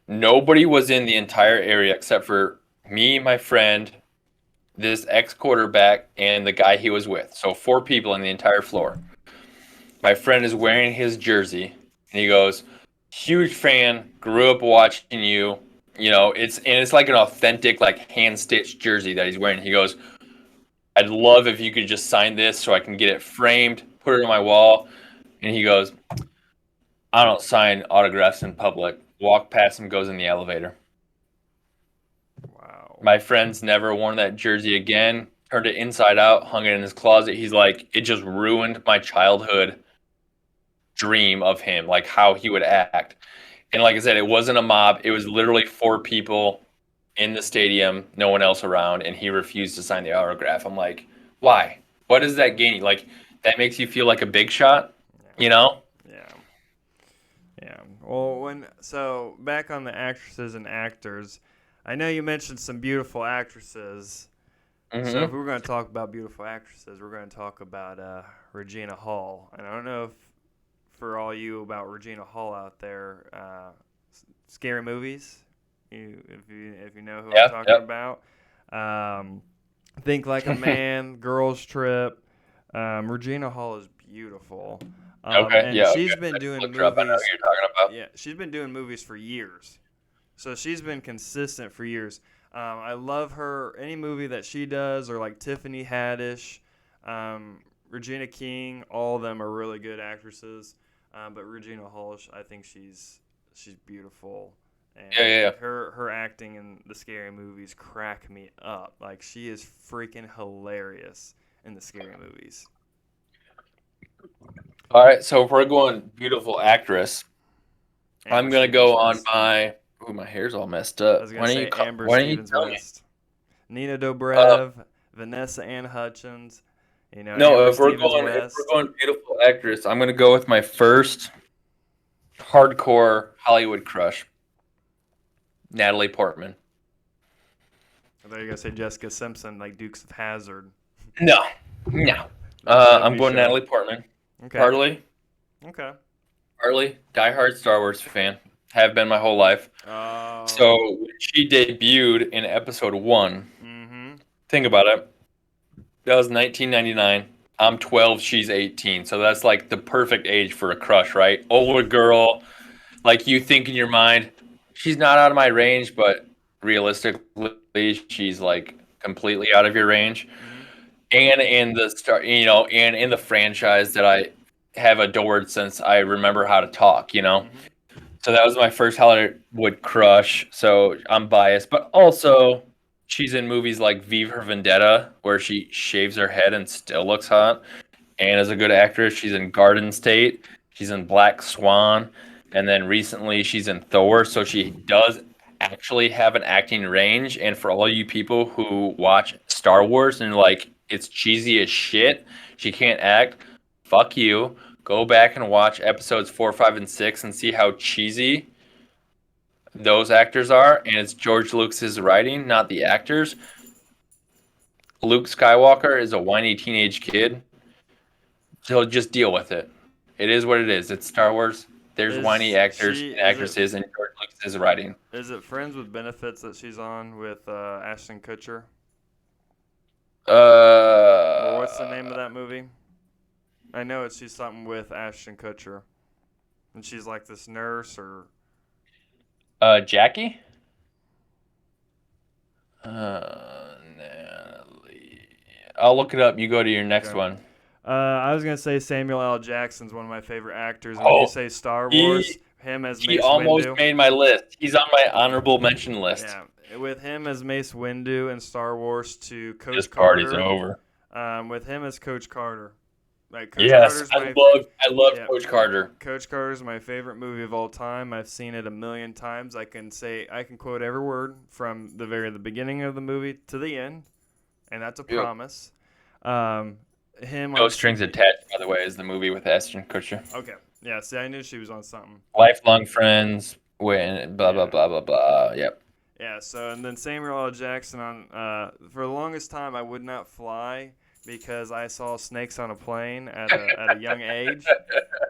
Nobody was in the entire area except for me, my friend, this ex-quarterback, and the guy he was with. So 4 people on the entire floor. My friend is wearing his jersey, and he goes, "Huge fan, grew up watching you. You know, it's like an authentic, like hand-stitched jersey that he's wearing." He goes, "I'd love if you could just sign this so I can get it framed, put it on my wall." And he goes, "I don't sign autographs in public." Walk past him, goes in the elevator. Wow. My friend's never worn that jersey again. Turned it inside out, hung it in his closet. He's like, it just ruined my childhood dream of him, like how he would act. And like I said, it wasn't a mob. It was literally 4 people in the stadium, no one else around, and he refused to sign the autograph. I'm like, why? What does that gain you? Like, that makes you feel like a big shot, you know? Yeah. Yeah. Well, so back on the actresses and actors, I know you mentioned some beautiful actresses. So if Mm-hmm. we're going to talk about beautiful actresses, we're going to talk about Regina Hall. And I don't know if for all you about Regina Hall out there, scary movies. If you know who I'm Yep, talking yep. about, Think Like a Man, Girls Trip. Regina Hall is beautiful, Okay, and yeah, okay. she's been I just doing looked her up. I know who movies. you're talking about. Yeah, she's been doing movies for years. So she's been consistent for years. I love her. Any movie that she does, or like Tiffany Haddish, Regina King, all of them are really good actresses. But Regina Hall, I think she's beautiful, and Yeah, yeah, yeah. her acting in the scary movies crack me up. Like she is freaking hilarious in the scary movies. All right, so if we're going beautiful actress, I'm Amber gonna Stevens go on West. my. Ooh, my hair's all messed I up. was gonna say Amber Why don't you Stevens tell me? West, Nina Uh, Dobrev, Vanessa Ann Hutchins, no, Amber Stevens if we're West. going beautiful actress, I'm gonna go with my first hardcore Hollywood crush, Natalie Portman. I thought you were gonna say Jessica Simpson, like Dukes of Hazard, No, no. that I'm '70s going show. Natalie Portman. Okay, Harley, okay. diehard Star Wars fan. Have been my whole life. Oh, So when she debuted in episode 1, mm-hmm. think about it. That was 1999. I'm 12, she's 18. So that's like the perfect age for a crush, right? Older girl, like you think in your mind, she's not out of my range, but realistically, she's like completely out of your range. Mm-hmm. And in the and in the franchise that I have adored since I remember how to talk, you know. Mm-hmm. So that was my first Hollywood crush. So I'm biased, but also she's in movies like V for Vendetta, where she shaves her head and still looks hot. And as a good actress, she's in Garden State. She's in Black Swan, and then recently she's in Thor. So she does actually have an acting range. And for all you people who watch Star Wars and like it's cheesy as shit, she can't act. Fuck you. Go back and watch episodes 4, 5, and 6 and see how cheesy those actors are. And it's George Lucas's writing, not the actors. Luke Skywalker is a whiny teenage kid. So just deal with it. It is what it is. It's Star Wars. There's whiny Is actors she? and Is it? actresses, and George Lucas's writing. Is it Friends with Benefits that she's on with Ashton Kutcher? Or what's the name of Uh, that movie? I know she's something with Ashton Kutcher, and she's like this nurse or Jackie? Natalie. I'll look it up. You go to your next okay. one. I was gonna say Samuel L. Jackson's one of my favorite actors, and when you Oh, say Star Wars, he him as he Mace almost Windu. made my list. He's on my honorable mention list. Yeah, with him as Mace Windu in Star Wars to This Coach party's Carter. over. With him as Coach Carter. Like Coach Yes, Carter's I my love yeah. Coach Carter. Coach Carter's my favorite movie of all time. I've seen it a million times. I can quote every word from the beginning of the movie to the end, and that's a Yep. promise. Um, him No on Strings Attached, by the way, is the movie with Ashton Kutcher. okay, yeah. See, I knew she was on something. Lifelong friends, when blah blah Yeah, blah blah blah. Yep. yeah. So and then Samuel L. Jackson on for the longest time I would not fly because I saw Snakes on a Plane at a young age,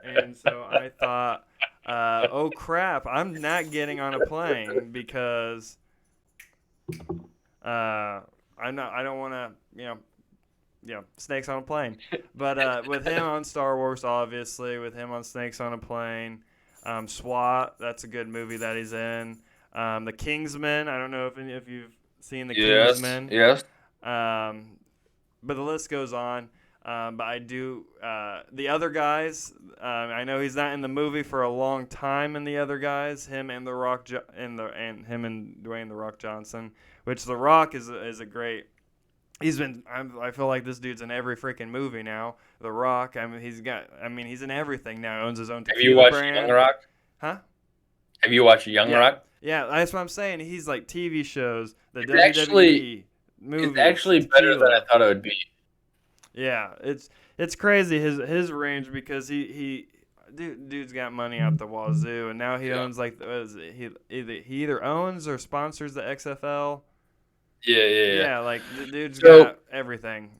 and so I thought, oh crap, I'm not getting on a plane because I don't want to, Snakes on a Plane. But with him on Star Wars, obviously, with him on Snakes on a Plane, SWAT, that's a good movie that he's in. The Kingsman, I don't know if you've seen The Yes. Kingsman. Yes. But the list goes on. But I do the other guys. I know he's not in the movie for a long time. In the other guys, him and the Rock, and him and Dwayne the Rock Johnson. Which the Rock is a great. He's been. I feel like this dude's in every freaking movie now. The Rock. I mean, he's in everything now. He owns his own Have you tequila watched brand. Young Rock? Huh? Have you watched Young Yeah. Rock? Yeah, that's what I'm saying. He's like TV shows, the It's WWE actually movies. It's actually better than I tequila. thought it would be. Yeah, it's crazy his range because dude's got money out the wazoo, and now he Yeah. owns like he either owns or sponsors the XFL. Yeah. Yeah, like the dude's So- got everything.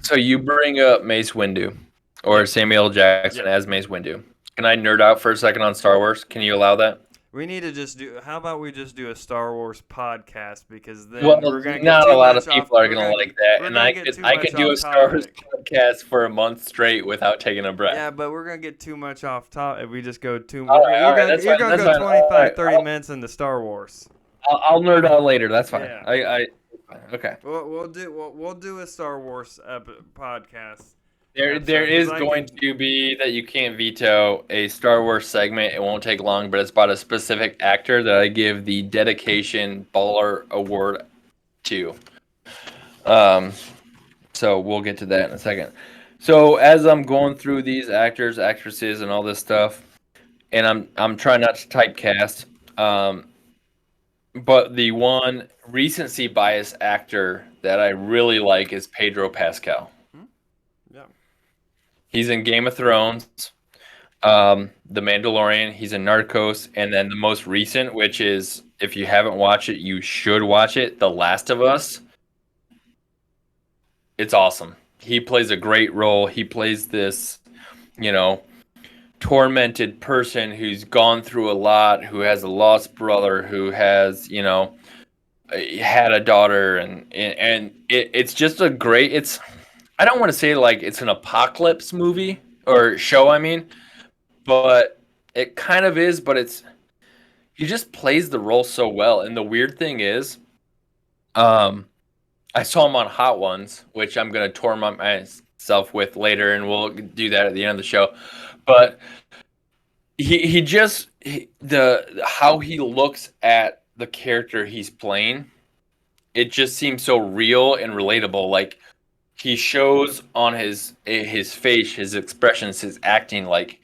So you bring up Mace Windu, or Samuel L. Jackson Yeah. as Mace Windu. Can I nerd out for a second on Star Wars? Can you allow that? We need to just do. How about we just do a Star Wars podcast because then Well, we're gonna get not too a lot much of people off, are gonna like that, we're and gonna I get could too I much could do off a Star Wars topic. podcast for a month straight without taking a breath. Yeah, but we're gonna get too much off top if we just go too. All right, that's You're fine, gonna that's go fine. 25, All right, 30 minutes into Star Wars. I'll nerd out later. That's fine. Yeah. Okay. We'll do a Star Wars podcast. There episode, is 'cause I going can- to be that you can't veto a Star Wars segment. It won't take long, but it's about a specific actor that I give the dedication baller award to. So we'll get to that in a second. So as I'm going through these actors, actresses, and all this stuff, and I'm trying not to typecast, but the one recency bias actor that I really like is Pedro Pascal. Yeah. He's in Game of Thrones, The Mandalorian. He's in Narcos, and then the most recent, which is if you haven't watched it, you should watch it. The Last of Us. It's awesome. He plays a great role. He plays this, tormented person who's gone through a lot, who has a lost brother, who has, had a daughter, and it's just a great. It's I don't want to say like it's an apocalypse movie or show, but it kind of is. But he just plays the role so well. And the weird thing is, I saw him on Hot Ones, which I'm gonna torment myself with later, and we'll do that at the end of the show. But how he looks at the character he's playing, it just seems so real and relatable. Like he shows on his face, his expressions, his acting, like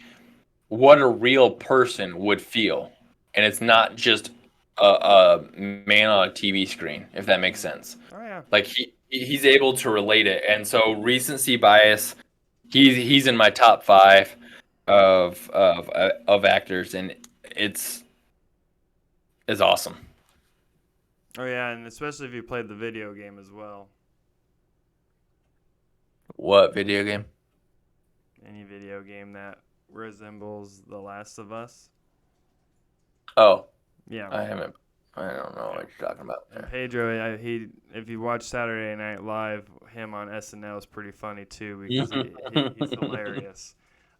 what a real person would feel, and it's not just a man on a TV screen, if that makes sense. Oh yeah. Like he's able to relate it, and so recency bias. He's in my top 5 of actors, and it's awesome. Oh yeah, and especially if you played the video game as well. What video game? Any video game that resembles The Last of Us. Oh, Yeah. I haven't. I don't know what you're talking about And there. Pedro, if you watch Saturday Night Live, him on SNL is pretty funny too because he's hilarious.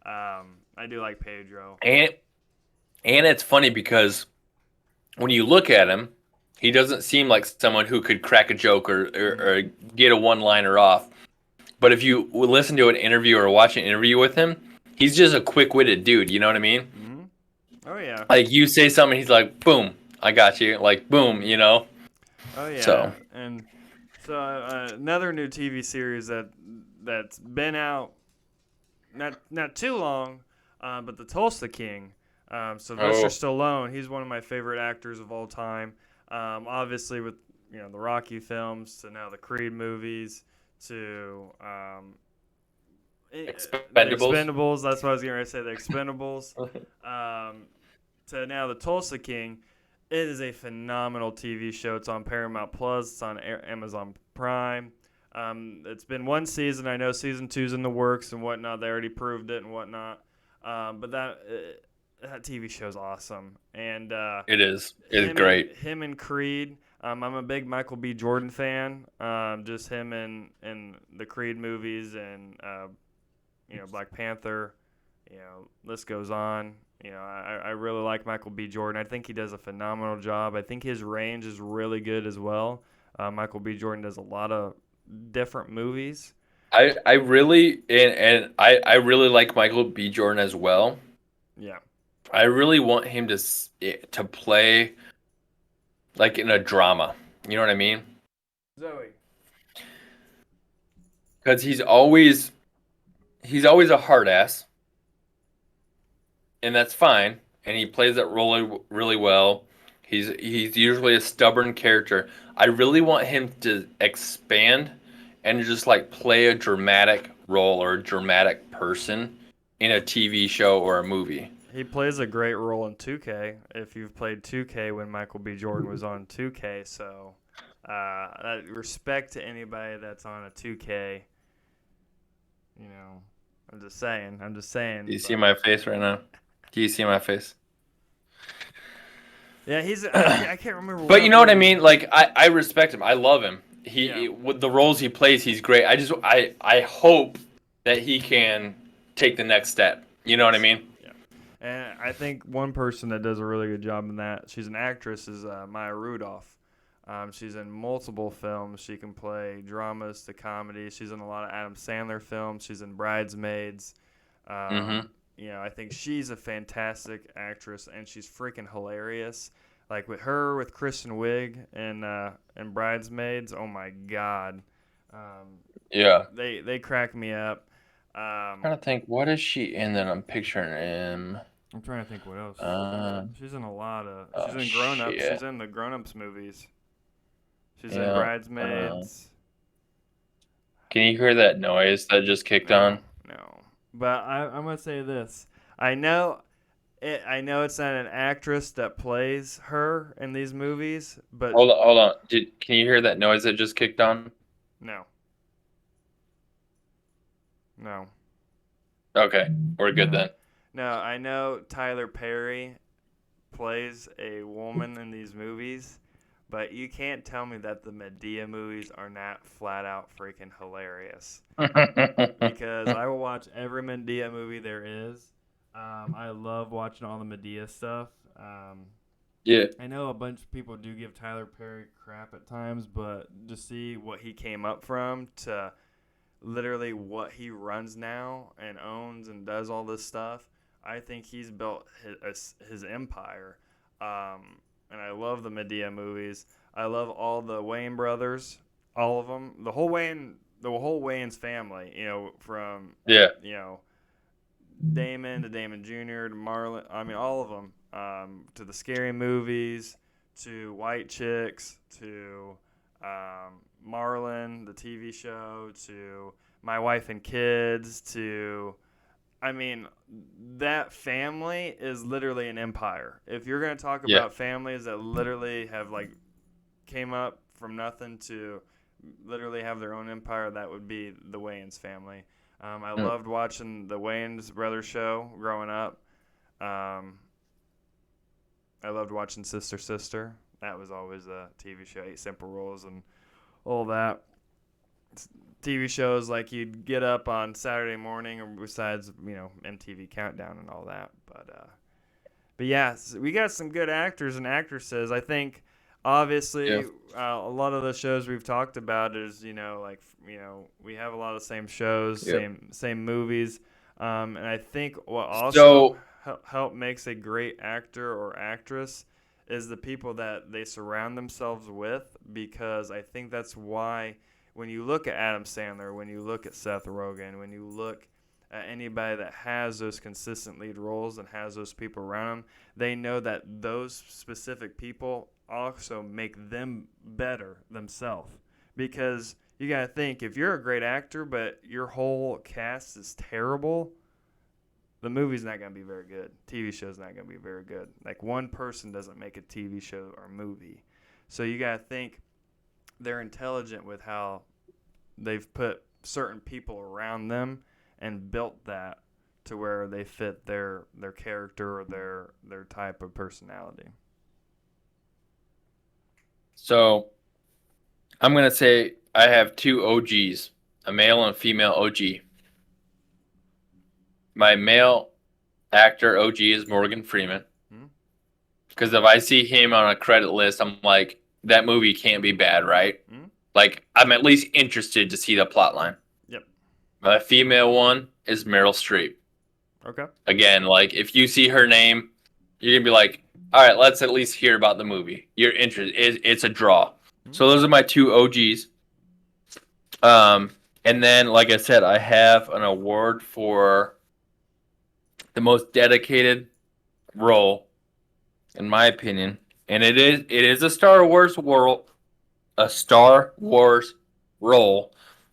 I do like Pedro. And it's funny because when you look at him, he doesn't seem like someone who could crack a joke or get a one-liner off. But if you listen to an interview or watch an interview with him, he's just a quick-witted dude. You know what I mean? Mm-hmm. Oh yeah. Like you say something, he's like, "Boom, I got you." Like, boom, Oh yeah. So. And so another new TV series that's been out not too long, but the Tulsa King. Sylvester Stallone. He's one of my favorite actors of all time. Obviously with the Rocky films to now the Creed movies to the Expendables. That's what I was going to say. The Expendables. To now the Tulsa King. It is a phenomenal TV show. It's on Paramount Plus. It's on Amazon Prime. It's been one season. I know season two's in the works and whatnot. They already proved it and whatnot. But that TV show's awesome. And It is. It's great. him and Creed. I'm a big Michael B. Jordan fan. Just him in the Creed movies and Black Panther. List goes on. I really like Michael B. Jordan. I think he does a phenomenal job. I think his range is really good as well. Michael B. Jordan does a lot of different movies. I really I really like Michael B. Jordan as well. Yeah. I really want him to play like in a drama. You know what I mean? Zoe. Because he's always a hard ass, and that's fine. And he plays that role really well. He's usually a stubborn character. I really want him to expand and just like play a dramatic role or a dramatic person in a TV show or a movie. He plays a great role in 2K. If you've played 2K when Michael B. Jordan was on 2K, so respect to anybody that's on a 2K. I'm just saying. Do you see my face right now? Do you see my face? Yeah, I can't remember. But you know what I mean? Like I respect him. I love him. Yeah. With the roles he plays, he's great. I hope that he can take the next step. You know what I mean? Yeah. And I think one person that does a really good job in that, she's an actress, is Maya Rudolph. She's in multiple films. She can play dramas to comedy. She's in a lot of Adam Sandler films. She's in Bridesmaids. I think she's a fantastic actress, and she's freaking hilarious. Like with Kristen Wiig and Bridesmaids. Oh my God. Yeah. They crack me up. I'm trying to think, what is she in that I'm picturing him? I'm trying to think what else. She's in a lot of. She's Oh, in Grown Ups. shit. She's in the Grown Ups movies. She's in Yeah, Bridesmaids. Can you hear that noise that just kicked on? No. But I'm gonna say this. I know it's not an actress that plays her in these movies, but Hold on. Can you hear that noise that just kicked on? no. No. Okay, we're good then. No, I know Tyler Perry plays a woman in these movies, but you can't tell me that the Medea movies are not flat out freaking hilarious. Because I will watch every Medea movie there is. I love watching all the Medea stuff. Yeah. I know a bunch of people do give Tyler Perry crap at times, but to see what he came up from to literally what he runs now and owns and does all this stuff, I think he's built his empire. And I love the Medea movies. I love all the Wayne brothers, all of them, the whole Wayans family. From Yeah. Damon to Damon Jr. to Marlon. I mean, all of them. To the scary movies, to White Chicks, to Marlon, the TV show, to My Wife and Kids, that family is literally an empire. If you're going to talk about families that literally have came up from nothing to literally have their own empire, that would be the Wayans family. I loved watching the Wayans brothers show growing up. I loved watching Sister Sister. That was always a TV show, 8 Simple Rules and all that. TV shows like you'd get up on Saturday morning, or besides, MTV Countdown and all that. But yeah, we got some good actors and actresses. I think, obviously, a lot of the shows we've talked about is, we have a lot of the same shows, same movies. And I think what also help makes a great actor or actress is the people that they surround themselves with, because I think that's why when you look at Adam Sandler, when you look at Seth Rogen, when you look at anybody that has those consistent lead roles and has those people around them, they know that those specific people also make them better themselves. Because you got to think, if you're a great actor but your whole cast is terrible, the movie's not going to be very good. TV show's not going to be very good. Like, one person doesn't make a TV show or movie. So you got to think they're intelligent with how they've put certain people around them and built that to where they fit their character or their type of personality. So I'm gonna say I have two OGs, a male and a female OG. My male actor OG is Morgan Freeman. Hmm? Because if I see him on a credit list, I'm like, that movie can't be bad, right? Hmm? Like, I'm at least interested to see the plot line. Yep. My female one is Meryl Streep. Okay. Again, like, if you see her name, you're gonna be like, all right, let's at least hear about the movie. You're interested. It's a draw. Hmm? So those are my two OGs. And then, like I said, I have an award for the most dedicated role, in my opinion, and it is a Star Wars role,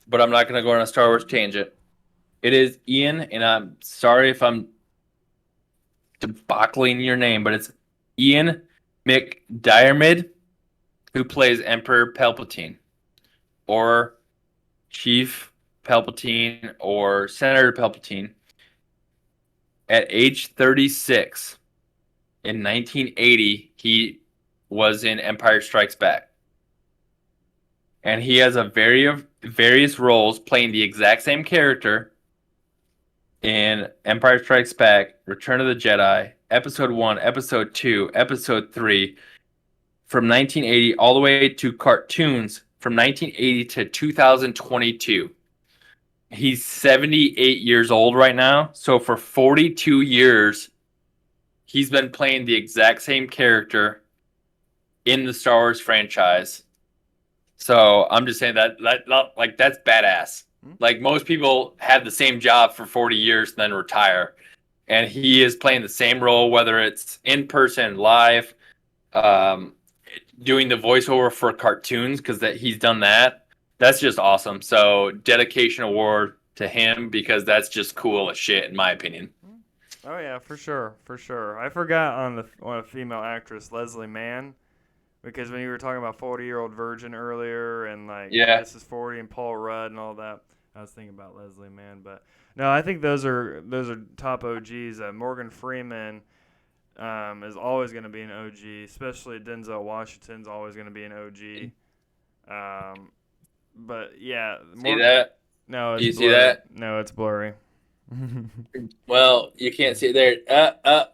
but I'm not going to go on a Star Wars tangent. It is Ian, and I'm sorry if I'm debacling your name, but it's Ian McDiarmid, who plays Emperor Palpatine, or Chief Palpatine, or Senator Palpatine. At age 36 in 1980, he was in Empire Strikes Back. And he has various roles playing the exact same character in Empire Strikes Back, Return of the Jedi, Episode 1, Episode 2, Episode 3, from 1980 all the way to cartoons from 1980 to 2022. He's 78 years old right now. So for 42 years, he's been playing the exact same character in the Star Wars franchise. So I'm just saying that like that's badass. Hmm? Like most people have the same job for 40 years and then retire, and he is playing the same role, whether it's in person, live, um, doing the voiceover for cartoons because that he's done that. That's just awesome. So dedication award to him because that's just cool as shit in my opinion. Oh yeah, for sure, for sure. I forgot on a female actress, Leslie Mann, because when you were talking about 40-year-old virgin earlier and like Yeah, this is 40 and Paul Rudd and all that, I was thinking about Leslie Mann. But no, I think those are top OGs. Morgan Freeman is always going to be an OG, especially Denzel Washington's always going to be an OG. But yeah, see that? no, it's You see blurry. that? No, it's blurry. Well, you can't see it there.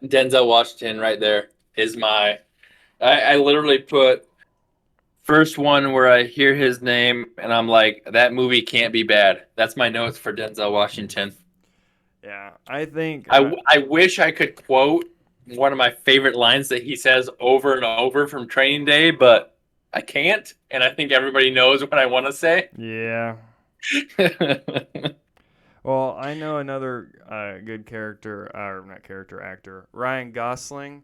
Denzel Washington right there is my. I literally put first one where I hear his name and I'm like, that movie can't be bad. That's my notes for Denzel Washington. Yeah, I think. I wish I could quote one of my favorite lines that he says over and over from Training Day, but I can't. And I think everybody knows what I want to say. Yeah. Well, I know another good character, or not character, actor, Ryan Gosling.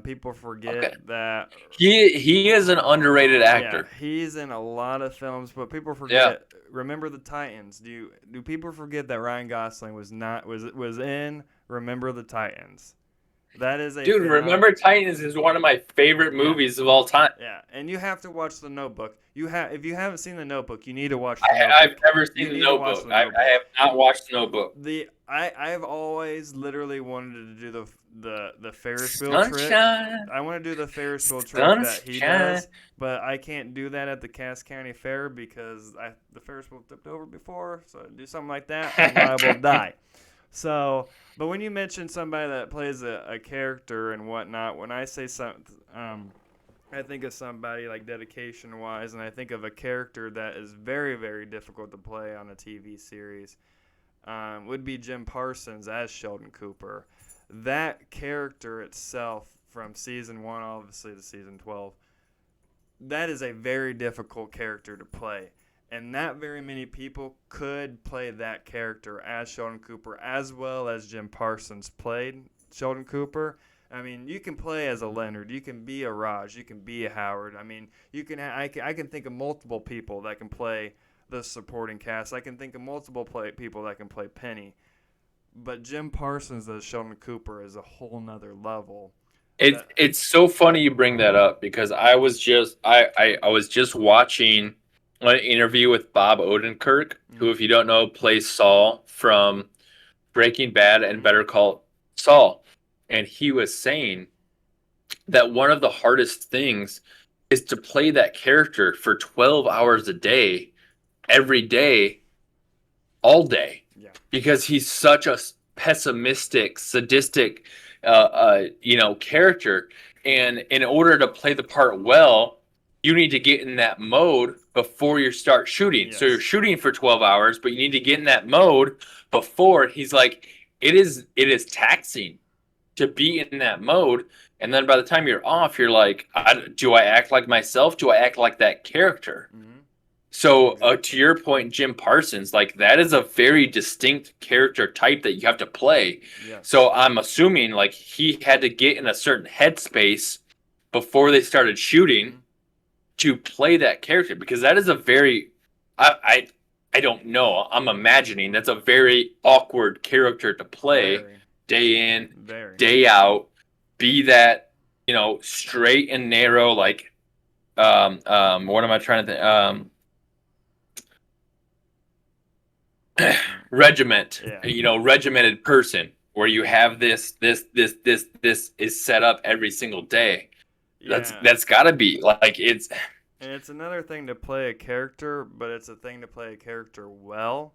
People forget Okay. that. He is an underrated Yeah, actor. he's in a lot of films, but people Yeah. forget. Remember the Titans? Do people forget that Ryan Gosling was in Remember the Titans? That is a Dude, Remember Titans is one of my favorite Yeah. movies of all time. Yeah, and you have to watch The Notebook. If you haven't seen The Notebook, you need to watch The I've Notebook. never You seen The need to watch Notebook. The I Notebook. have not watched The Notebook. I've always literally wanted to do the Ferris wheel trick. Sunshine. I want to do the Ferris wheel trick that he Sunshine. does, but I can't do that at the Cass County Fair because the Ferris wheel tipped over before. So to do something like that, I'm liable to die. So, but when you mention somebody that plays a character and whatnot, when I say something, I think of somebody like dedication wise, and I think of a character that is very, very difficult to play on a TV series. Would be Jim Parsons as Sheldon Cooper. That character itself, from season 1 obviously to season 12, that is a very difficult character to play. And not very many people could play that character as Sheldon Cooper as well as Jim Parsons played Sheldon Cooper. I mean, you can play as a Leonard, you can be a Raj, you can be a Howard. I mean, I can think of multiple people that can play the supporting cast. I can think of multiple people that can play Penny. But Jim Parsons as Sheldon Cooper is a whole nother level. It's so funny you bring that up because I was just watching an interview with Bob Odenkirk, who, Mm-hmm. if you don't know, plays Saul from Breaking Bad and Mm-hmm. Better Call Saul. And he was saying that one of the hardest things is to play that character for 12 hours a day, every day, all day, Yeah. because he's such a pessimistic, sadistic, character. And in order to play the part well, you need to get in that mode before you start shooting. So you're Yes. shooting for 12 hours, but you need to get in that mode before. He's like, it is taxing to be in that mode. And then by the time you're off, you're like, do I act like myself? Do I act like that character? Mm-hmm. So to Exactly. your point, Jim Parsons, like that is a very distinct character type that you have to play. Yes. So I'm assuming like he had to get in a certain headspace before they started shooting Mm-hmm. to play that character, because that is a very, I, I, I don't know. I'm imagining that's a very awkward character to play Very. day in, Very. day out. Be that, straight and narrow, like what am I trying to think? Mm. Regiment, Yeah. regimented person where you have this is set up every single day. That's Yeah. that's got to be like it's And it's another thing to play a character, but it's a thing to play a character well.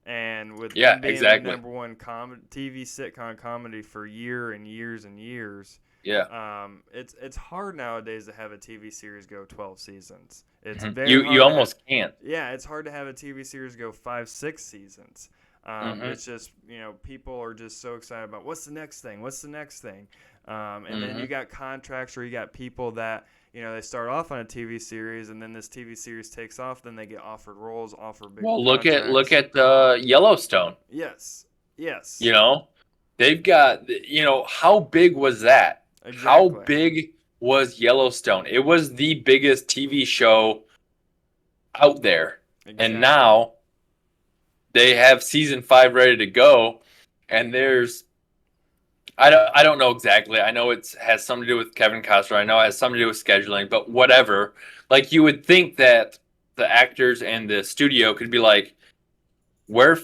And with yeah, them being the exactly. number one TV sitcom comedy for year and years and years, Yeah. it's hard nowadays to have a TV series go 12 seasons. It's Mhm. very You hard to have. almost can't. Yeah, it's hard to have a TV series go 5, 6 seasons. Hmm. It's just people are just so excited about what's the next thing, what's the next thing, and then you Hmm. got contracts or you got people that they start off on a TV series and then this TV series takes off, then they get offered roles, offered bigger Well, look contracts. at Yellowstone. Yes, yes, You know, they've got, how big was that? How exactly, big was Yellowstone? It was the biggest TV show out there. And exactly. now they have season 5 ready to go, and there's I don't know exactly. I know it has something to do with Kevin Costner. I know it has something to do with scheduling, but whatever. Like you would think that the actors and the studio could be like, we're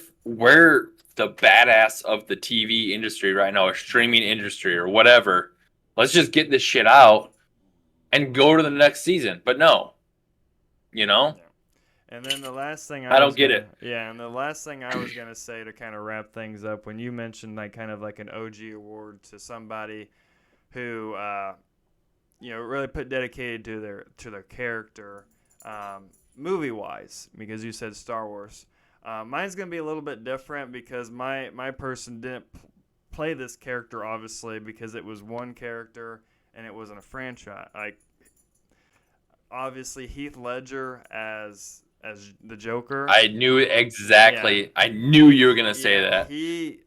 the badass of the TV industry right now, or streaming industry, or whatever. Let's just get this shit out and go to the next season. But no, you know, Yeah. And then the last thing I don't get it. and the last thing I was gonna say to kind of wrap things up, when you mentioned like kind of like an OG award to somebody who really put dedicated to their character, movie wise, because you said Star Wars. Mine's gonna be a little bit different because my person didn't play this character obviously because it was one character and it wasn't a franchise. Like obviously Heath Ledger as the Joker. I knew Yeah, exactly. I knew you were gonna say yeah, that. he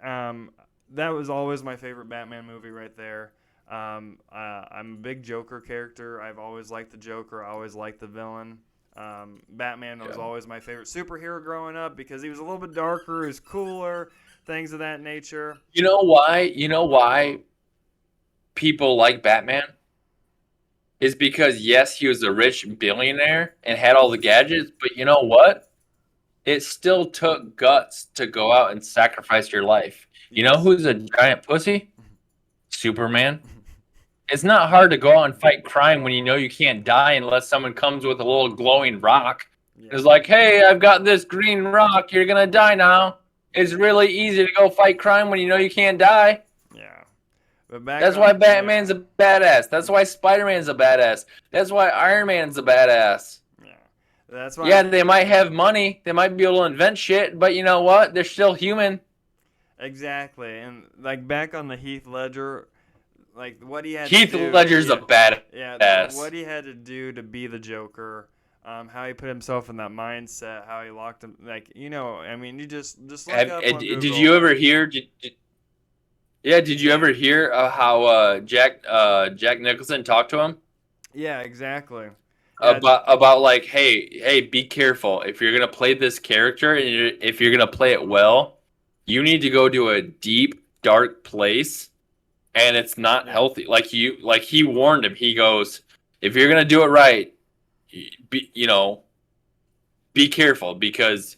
that was always my favorite Batman movie right there. I'm a big Joker character. I've always liked the Joker. I always liked the villain. Batman was Yeah. always my favorite superhero growing up because he was a little bit darker, he was cooler, things of that nature. You know why? You know why people like Batman? Is because yes, he was a rich billionaire and had all the gadgets, but you know what? It still took guts to go out and sacrifice your life. You know Yes. who's a giant pussy? Superman. It's not hard to go out and fight crime when you know you can't die unless someone comes with a little glowing rock. Yeah. It's like, hey, I've got this green rock. You're gonna die now. It's really easy to go fight crime when you know you can't die. Yeah. But back That's why on yeah. Batman's a badass. That's why Spider-Man's a badass. That's why Iron Man's a badass. Yeah. That's why Yeah, they might have money. They might be able to invent shit, but you know what? They're still human. exactly. And like back on the Heath Ledger, like what he had to Heath do, Ledger's a yeah, badass. what he had to do to be the Joker, how he put himself in that mindset, how he locked him, like I mean, you just look up on Did Google. you ever hear? Yeah, did you ever hear how Jack Nicholson talked to him Yeah, exactly. Yeah, about like, hey, be careful if you're gonna play this character and if you're gonna play it well, you need to go to a deep, dark place, and it's not yeah, healthy. Like he warned him. He goes, if you're gonna do it right, be, be careful because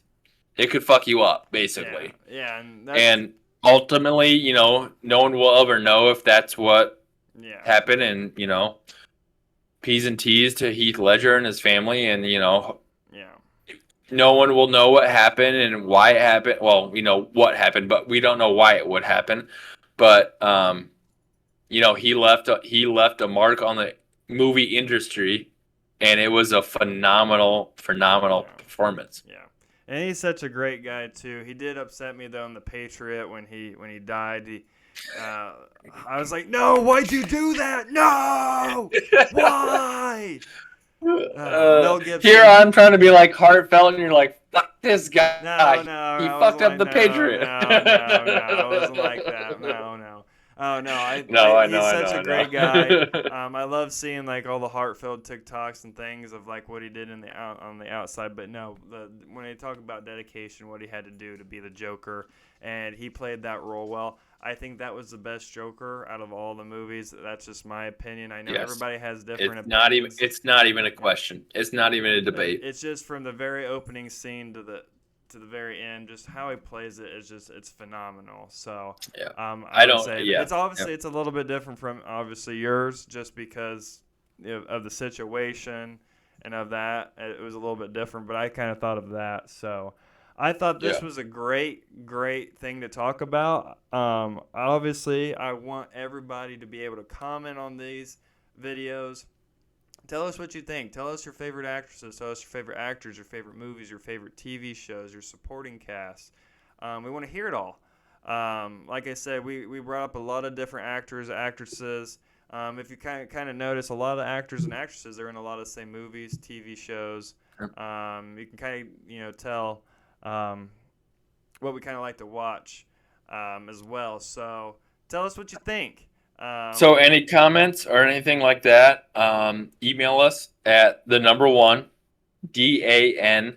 it could fuck you up, Yeah, basically. yeah, and that's And ultimately, no one will ever know if that's what yeah, happened. And, P's and T's to Heath Ledger and his family. And, yeah, no one will know what happened and why it happened. Well, we know what happened, but we don't know why it would happen. But, he left a mark on the movie industry, and it was a phenomenal yeah. performance. Yeah, and he's such a great guy too. He did upset me though in the Patriot when he died. I was like, no, why'd you do that? No, why? Mel Here Gibson. I'm trying to be like heartfelt, and you're like, "Fuck this No, guy. no, He I fucked wasn't up like the Patriot." no. I wasn't like that. No, no. Oh no, No, I know, he's I such know, a I great guy. know. I love seeing like all the heartfelt TikToks and things of like what he did on the outside. But no, when they talk about dedication, what he had to do to be the Joker, and he played that role well. I think that was the best Joker out of all the movies. That's just my opinion. I know Yes, everybody has it's different not even. opinions. It's not even a Yeah. question. It's not even a debate. It's just from the very opening scene to the very end, just how he plays it is just it's phenomenal. So Yeah, I I would don't. say that Yeah, it's obviously it's a little bit different from obviously yours, just because of the situation and of that it was a little bit different. But I kind of thought of that, so I thought yeah, this was a great thing to talk about. Obviously, I want everybody to be able to comment on these videos. Tell us what you think. Tell us your favorite actresses. Tell us your favorite actors, your favorite movies, your favorite TV shows, your supporting cast. We want to hear it all. Like I said, we brought up a lot of different actors, actresses. If you kind of notice, a lot of actors and actresses are in a lot of the same movies, TV shows. You can kind of tell what we kind of like to watch as well. So tell us what you think. So, any comments or anything like that, email us at the number one, DANSANITY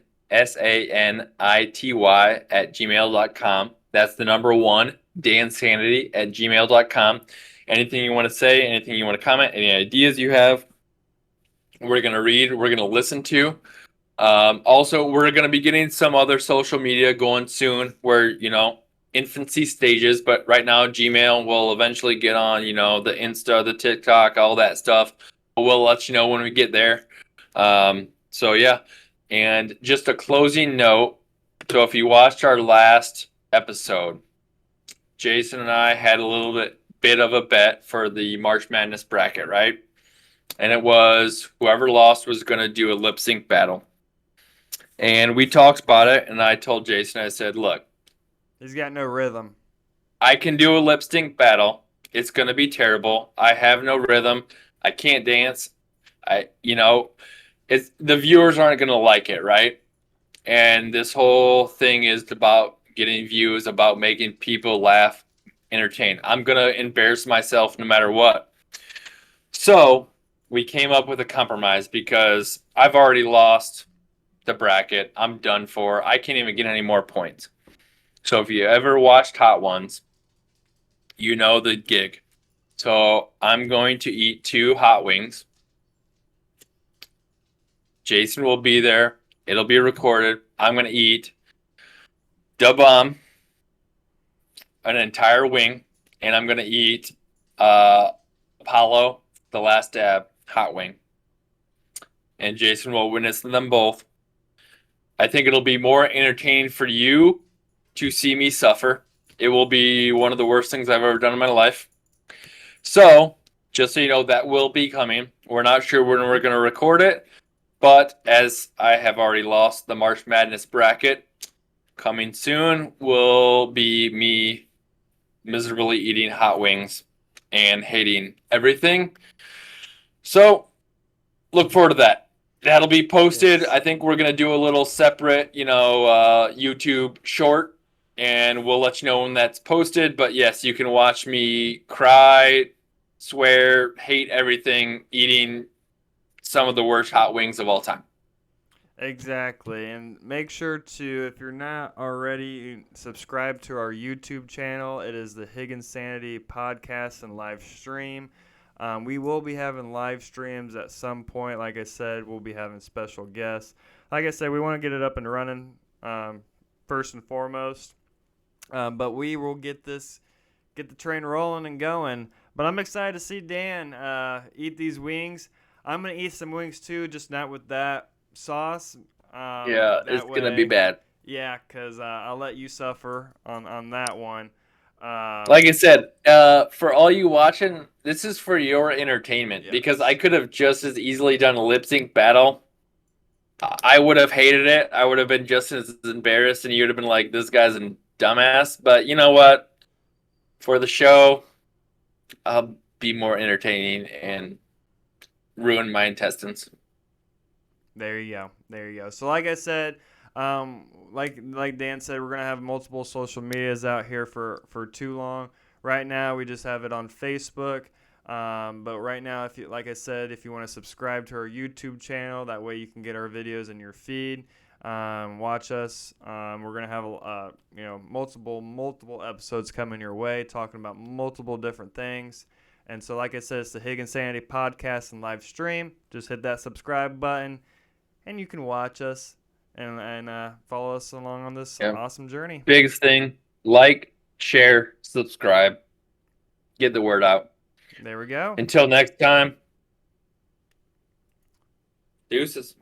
at gmail.com. That's the number one, dansanity at gmail.com. Anything you want to say, anything you want to comment, any ideas you have, we're going to read, we're going to listen to. Also, we're going to be getting some other social media going soon where, infancy stages, but right now Gmail will eventually get on, the Insta, the TikTok, all that stuff. We'll let you know when we get there. So yeah. And just a closing note. So if you watched our last episode, Jason and I had a little bit of a bet for the March Madness bracket, right? And it was whoever lost was going to do a lip sync battle. And we talked about it, and I told Jason, I said, look, He's got no rhythm. I can do a lip sync battle. It's going to be terrible. I have no rhythm. I can't dance. It's the viewers aren't going to like it, right? And this whole thing is about getting views, about making people laugh, entertain. I'm going to embarrass myself no matter what. So we came up with a compromise because I've already lost the bracket. I'm done for. I can't even get any more points. So if you ever watched Hot Ones, you know the gig. So I'm going to eat 2 hot wings. Jason will be there. It'll be recorded. I'm going to eat da bomb, an entire wing, and I'm going to eat Apollo, the last dab, hot wing. And Jason will witness them both. I think it'll be more entertaining for you to see me suffer. It will be one of the worst things I've ever done in my life. So, just so you know, that will be coming. We're not sure when we're going to record it, but as I have already lost the March Madness bracket, coming soon will be me miserably eating hot wings and hating everything. So, look forward to that. That'll be posted. Yes. I think we're going to do a little separate, YouTube short, and we'll let you know when that's posted. But yes, you can watch me cry, swear, hate everything, eating some of the worst hot wings of all time. Exactly. And make sure to, if you're not already, subscribe to our YouTube channel. It is the Higginsanity podcast and live stream. We will be having live streams at some point. Like I said, we'll be having special guests. Like I said, we want to get it up and running first and foremost. But we will get the train rolling and going. But I'm excited to see Dan eat these wings. I'm gonna eat some wings too, just not with that sauce. Yeah, it's gonna be bad. Yeah, cause I'll let you suffer on that one. Like I said, for all you watching, this is for your entertainment. Yes. Because I could have just as easily done a lip sync battle. I would have hated it. I would have been just as embarrassed, and you would have been like, "This guy's a dumbass." But you know what? For the show, I'll be more entertaining and ruin my intestines. There you go. There you go. So like I said, like Dan said, we're gonna have multiple social medias out here for too long. Right now, we just have it on Facebook. But right now, if you, like I said, if you want to subscribe to our YouTube channel, that way you can get our videos in your feed. Watch us. We're gonna have multiple episodes coming your way, talking about multiple different things. And so, like I said, it's the Higginsanity podcast and live stream. Just hit that subscribe button, and you can watch us and follow us along on this awesome journey. Biggest thing: like, share, subscribe, get the word out. There we go. Until next time, deuces.